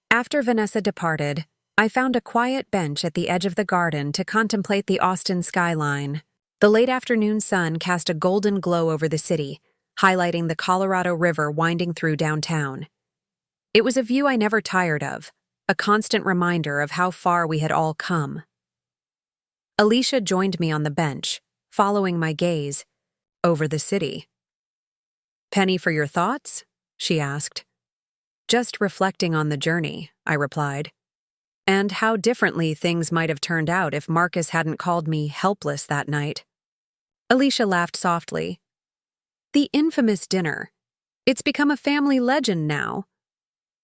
After Vanessa departed, I found a quiet bench at the edge of the garden to contemplate the Austin skyline. The late afternoon sun cast a golden glow over the city, highlighting the Colorado River winding through downtown. It was a view I never tired of, a constant reminder of how far we had all come. Alicia joined me on the bench, following my gaze over the city. "Penny for your thoughts?" she asked. "Just reflecting on the journey," I replied. And how differently things might have turned out if Marcus hadn't called me helpless that night. Alicia laughed softly. "The infamous dinner. It's become a family legend now."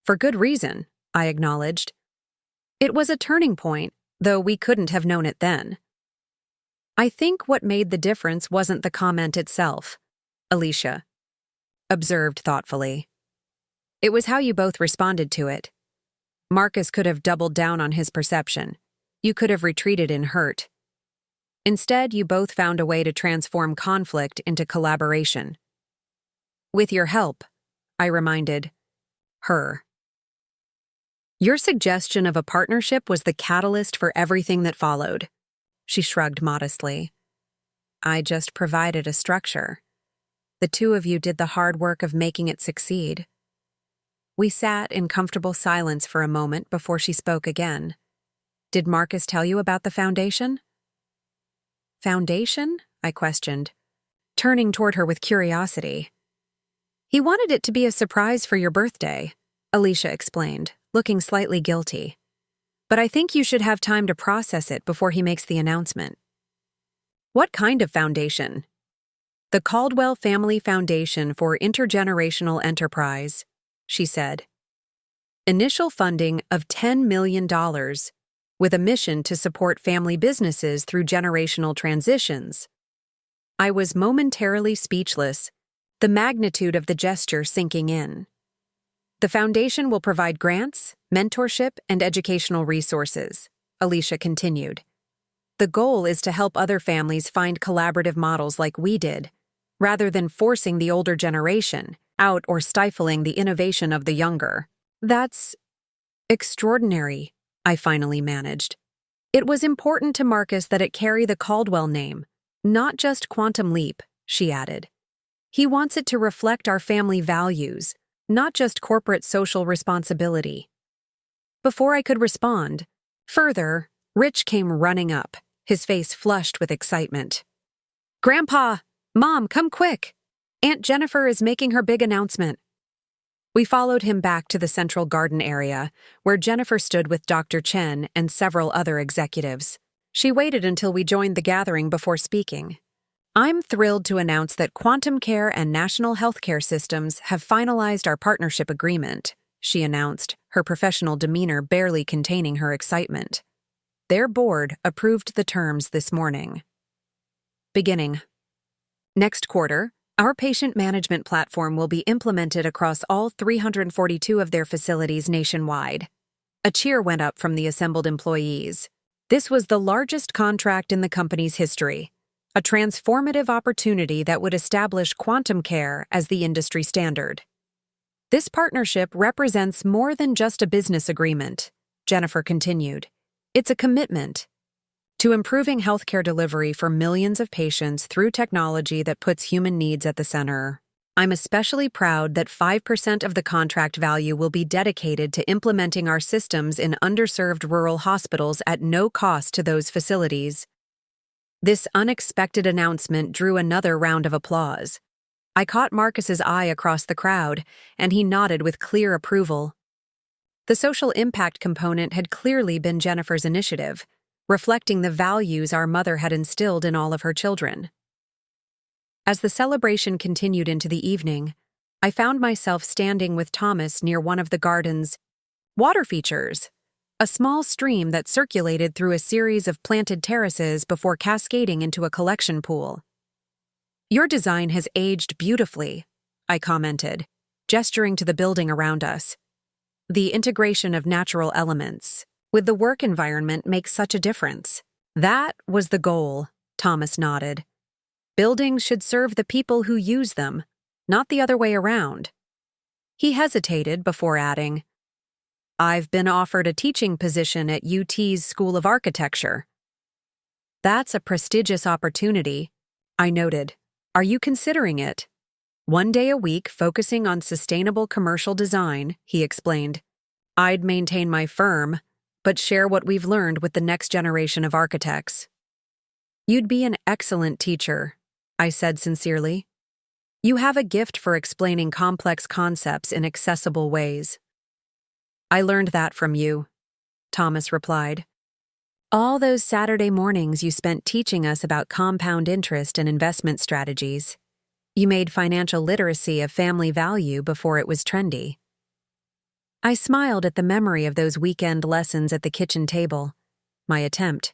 "For good reason," I acknowledged. "It was a turning point, though we couldn't have known it then." "I think what made the difference wasn't the comment itself," Alicia observed thoughtfully. "It was how you both responded to it. Marcus could have doubled down on his perception. You could have retreated in hurt. Instead, you both found a way to transform conflict into collaboration. With your help," I reminded her. "Your suggestion of a partnership was the catalyst for everything that followed." She shrugged modestly. "I just provided a structure. The two of you did the hard work of making it succeed." We sat in comfortable silence for a moment before she spoke again. "Did Marcus tell you about the foundation?" "Foundation?" I questioned, turning toward her with curiosity. "He wanted it to be a surprise for your birthday," Alicia explained, looking slightly guilty. "But I think you should have time to process it before he makes the announcement." "What kind of foundation?" "The Caldwell Family Foundation for Intergenerational Enterprise," she said. "Initial funding of $10 million, with a mission to support family businesses through generational transitions." I was momentarily speechless, the magnitude of the gesture sinking in. "The foundation will provide grants, mentorship, and educational resources," Alicia continued. "The goal is to help other families find collaborative models like we did, rather than forcing the older generation out or stifling the innovation of the younger." "That's extraordinary," I finally managed. "It was important to Marcus that it carry the Caldwell name, not just Quantum Leap," she added. "He wants it to reflect our family values, not just corporate social responsibility." Before I could respond further, Rich came running up, his face flushed with excitement. "Grandpa! Mom, come quick! Aunt Jennifer is making her big announcement." We followed him back to the central garden area, where Jennifer stood with Dr. Chen and several other executives. She waited until we joined the gathering before speaking. "I'm thrilled to announce that Quantum Care and National Healthcare Systems have finalized our partnership agreement," she announced, her professional demeanor barely containing her excitement. "Their board approved the terms this morning." Beginning. Next quarter, our patient management platform will be implemented across all 342 of their facilities nationwide. A cheer went up from the assembled employees. This was the largest contract in the company's history, a transformative opportunity that would establish quantum care as the industry standard. "This partnership represents more than just a business agreement," Jennifer continued. "It's a commitment to improving healthcare delivery for millions of patients through technology that puts human needs at the center. I'm especially proud that 5% of the contract value will be dedicated to implementing our systems in underserved rural hospitals at no cost to those facilities." This unexpected announcement drew another round of applause. I caught Marcus's eye across the crowd, and he nodded with clear approval. The social impact component had clearly been Jennifer's initiative, reflecting the values our mother had instilled in all of her children. As the celebration continued into the evening, I found myself standing with Thomas near one of the garden's water features, a small stream that circulated through a series of planted terraces before cascading into a collection pool. "Your design has aged beautifully," I commented, gesturing to the building around us. "The integration of natural elements with the work environment makes such a difference." "That was the goal," Thomas nodded. "Buildings should serve the people who use them, not the other way around." He hesitated before adding, "I've been offered a teaching position at UT's School of Architecture." "That's a prestigious opportunity," I noted. "Are you considering it?" "One day a week focusing on sustainable commercial design," he explained. "I'd maintain my firm, but share what we've learned with the next generation of architects." You'd be an excellent teacher, I said sincerely. You have a gift for explaining complex concepts in accessible ways. I learned that from you, Thomas replied. All those Saturday mornings you spent teaching us about compound interest and investment strategies. You made financial literacy a family value before it was trendy. I smiled at the memory of those weekend lessons at the kitchen table. My attempt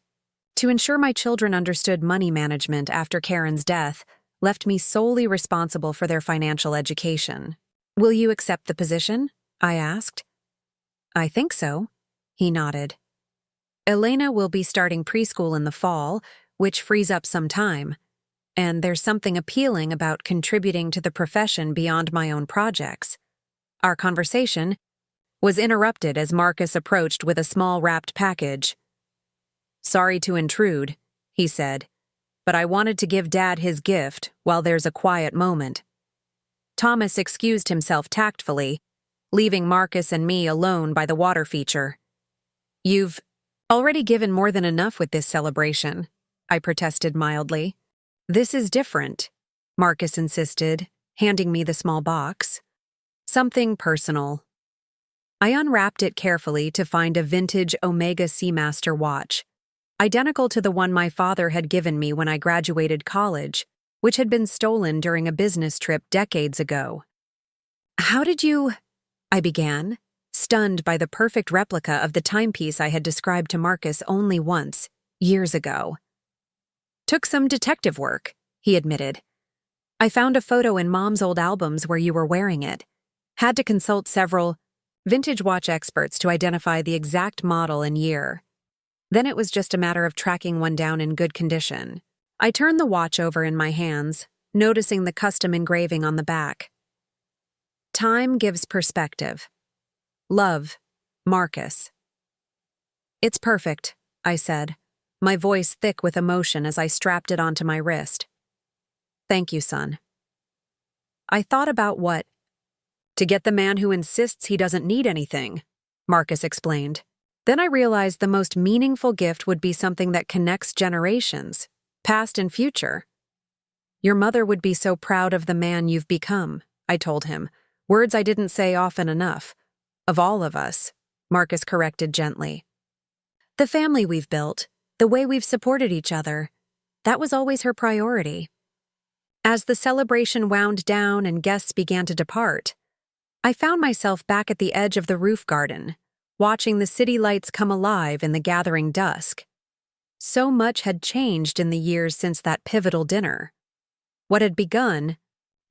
to ensure my children understood money management after Karen's death left me solely responsible for their financial education. Will you accept the position? I asked. I think so, he nodded. Elena will be starting preschool in the fall, which frees up some time, and there's something appealing about contributing to the profession beyond my own projects. Our conversation was interrupted as Marcus approached with a small wrapped package. Sorry to intrude, he said, but I wanted to give Dad his gift while there's a quiet moment. Thomas excused himself tactfully, leaving Marcus and me alone by the water feature. You've already given more than enough with this celebration, I protested mildly. This is different, Marcus insisted, handing me the small box. Something personal. I unwrapped it carefully to find a vintage Omega Seamaster watch, identical to the one my father had given me when I graduated college, which had been stolen during a business trip decades ago. How did you... I began, stunned by the perfect replica of the timepiece I had described to Marcus only once, years ago. Took some detective work, he admitted. I found a photo in Mom's old albums where you were wearing it. Had to consult several vintage watch experts to identify the exact model and year. Then it was just a matter of tracking one down in good condition. I turned the watch over in my hands, noticing the custom engraving on the back. Time gives perspective. Love, Marcus. It's perfect, I said, my voice thick with emotion as I strapped it onto my wrist. Thank you, son. I thought about what? To get the man who insists he doesn't need anything, Marcus explained. Then I realized the most meaningful gift would be something that connects generations, past and future. Your mother would be so proud of the man you've become, I told him, words I didn't say often enough. Of all of us, Marcus corrected gently. The family we've built, the way we've supported each other, that was always her priority. As the celebration wound down and guests began to depart, I found myself back at the edge of the roof garden, watching the city lights come alive in the gathering dusk. So much had changed in the years since that pivotal dinner. What had begun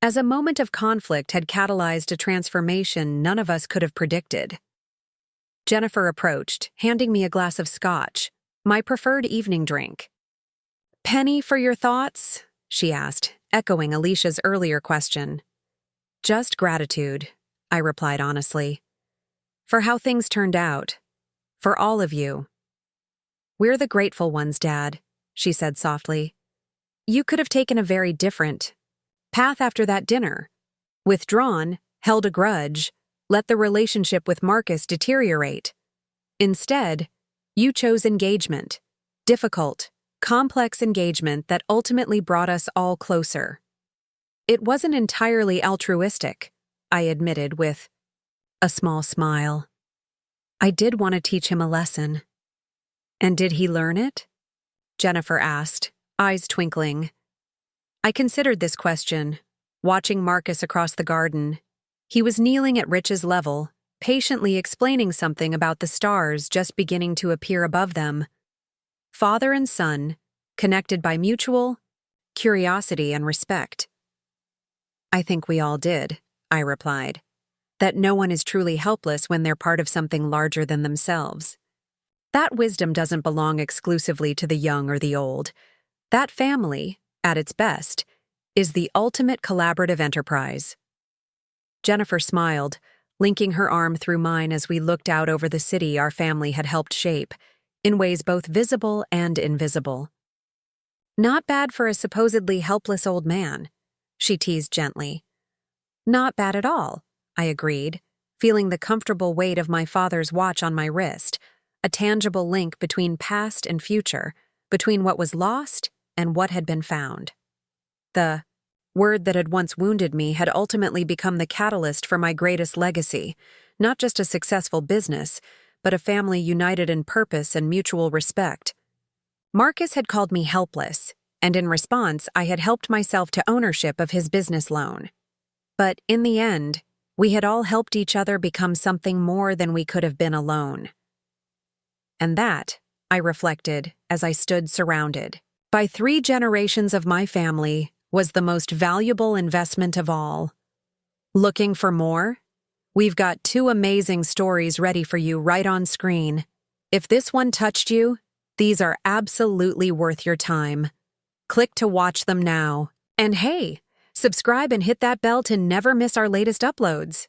as a moment of conflict had catalyzed a transformation none of us could have predicted. Jennifer approached, handing me a glass of scotch, my preferred evening drink. Penny for your thoughts? She asked, echoing Alicia's earlier question. Just gratitude, I replied honestly. For how things turned out. For all of you. We're the grateful ones, Dad, she said softly. You could have taken a very different path after that dinner. Withdrawn, held a grudge, let the relationship with Marcus deteriorate. Instead, you chose engagement. Difficult, complex engagement that ultimately brought us all closer. It wasn't entirely altruistic, I admitted with a small smile. I did want to teach him a lesson. And did he learn it? Jennifer asked, eyes twinkling. I considered this question, watching Marcus across the garden. He was kneeling at Rich's level, patiently explaining something about the stars just beginning to appear above them. Father and son, connected by mutual curiosity and respect. I think we all did, I replied. That no one is truly helpless when they're part of something larger than themselves. That wisdom doesn't belong exclusively to the young or the old. That family, at its best, is the ultimate collaborative enterprise. Jennifer smiled, linking her arm through mine as we looked out over the city our family had helped shape, in ways both visible and invisible. Not bad for a supposedly helpless old man, she teased gently. Not bad at all, I agreed, feeling the comfortable weight of my father's watch on my wrist, a tangible link between past and future, between what was lost and what had been found. The word that had once wounded me had ultimately become the catalyst for my greatest legacy, not just a successful business, but a family united in purpose and mutual respect. Marcus had called me helpless, and in response, I had helped myself to ownership of his business loan. But in the end, we had all helped each other become something more than we could have been alone. And that, I reflected as I stood surrounded by 3 generations of my family, was the most valuable investment of all. Looking for more? We've got 2 amazing stories ready for you right on screen. If this one touched you, these are absolutely worth your time. Click to watch them now. And hey, subscribe and hit that bell to never miss our latest uploads.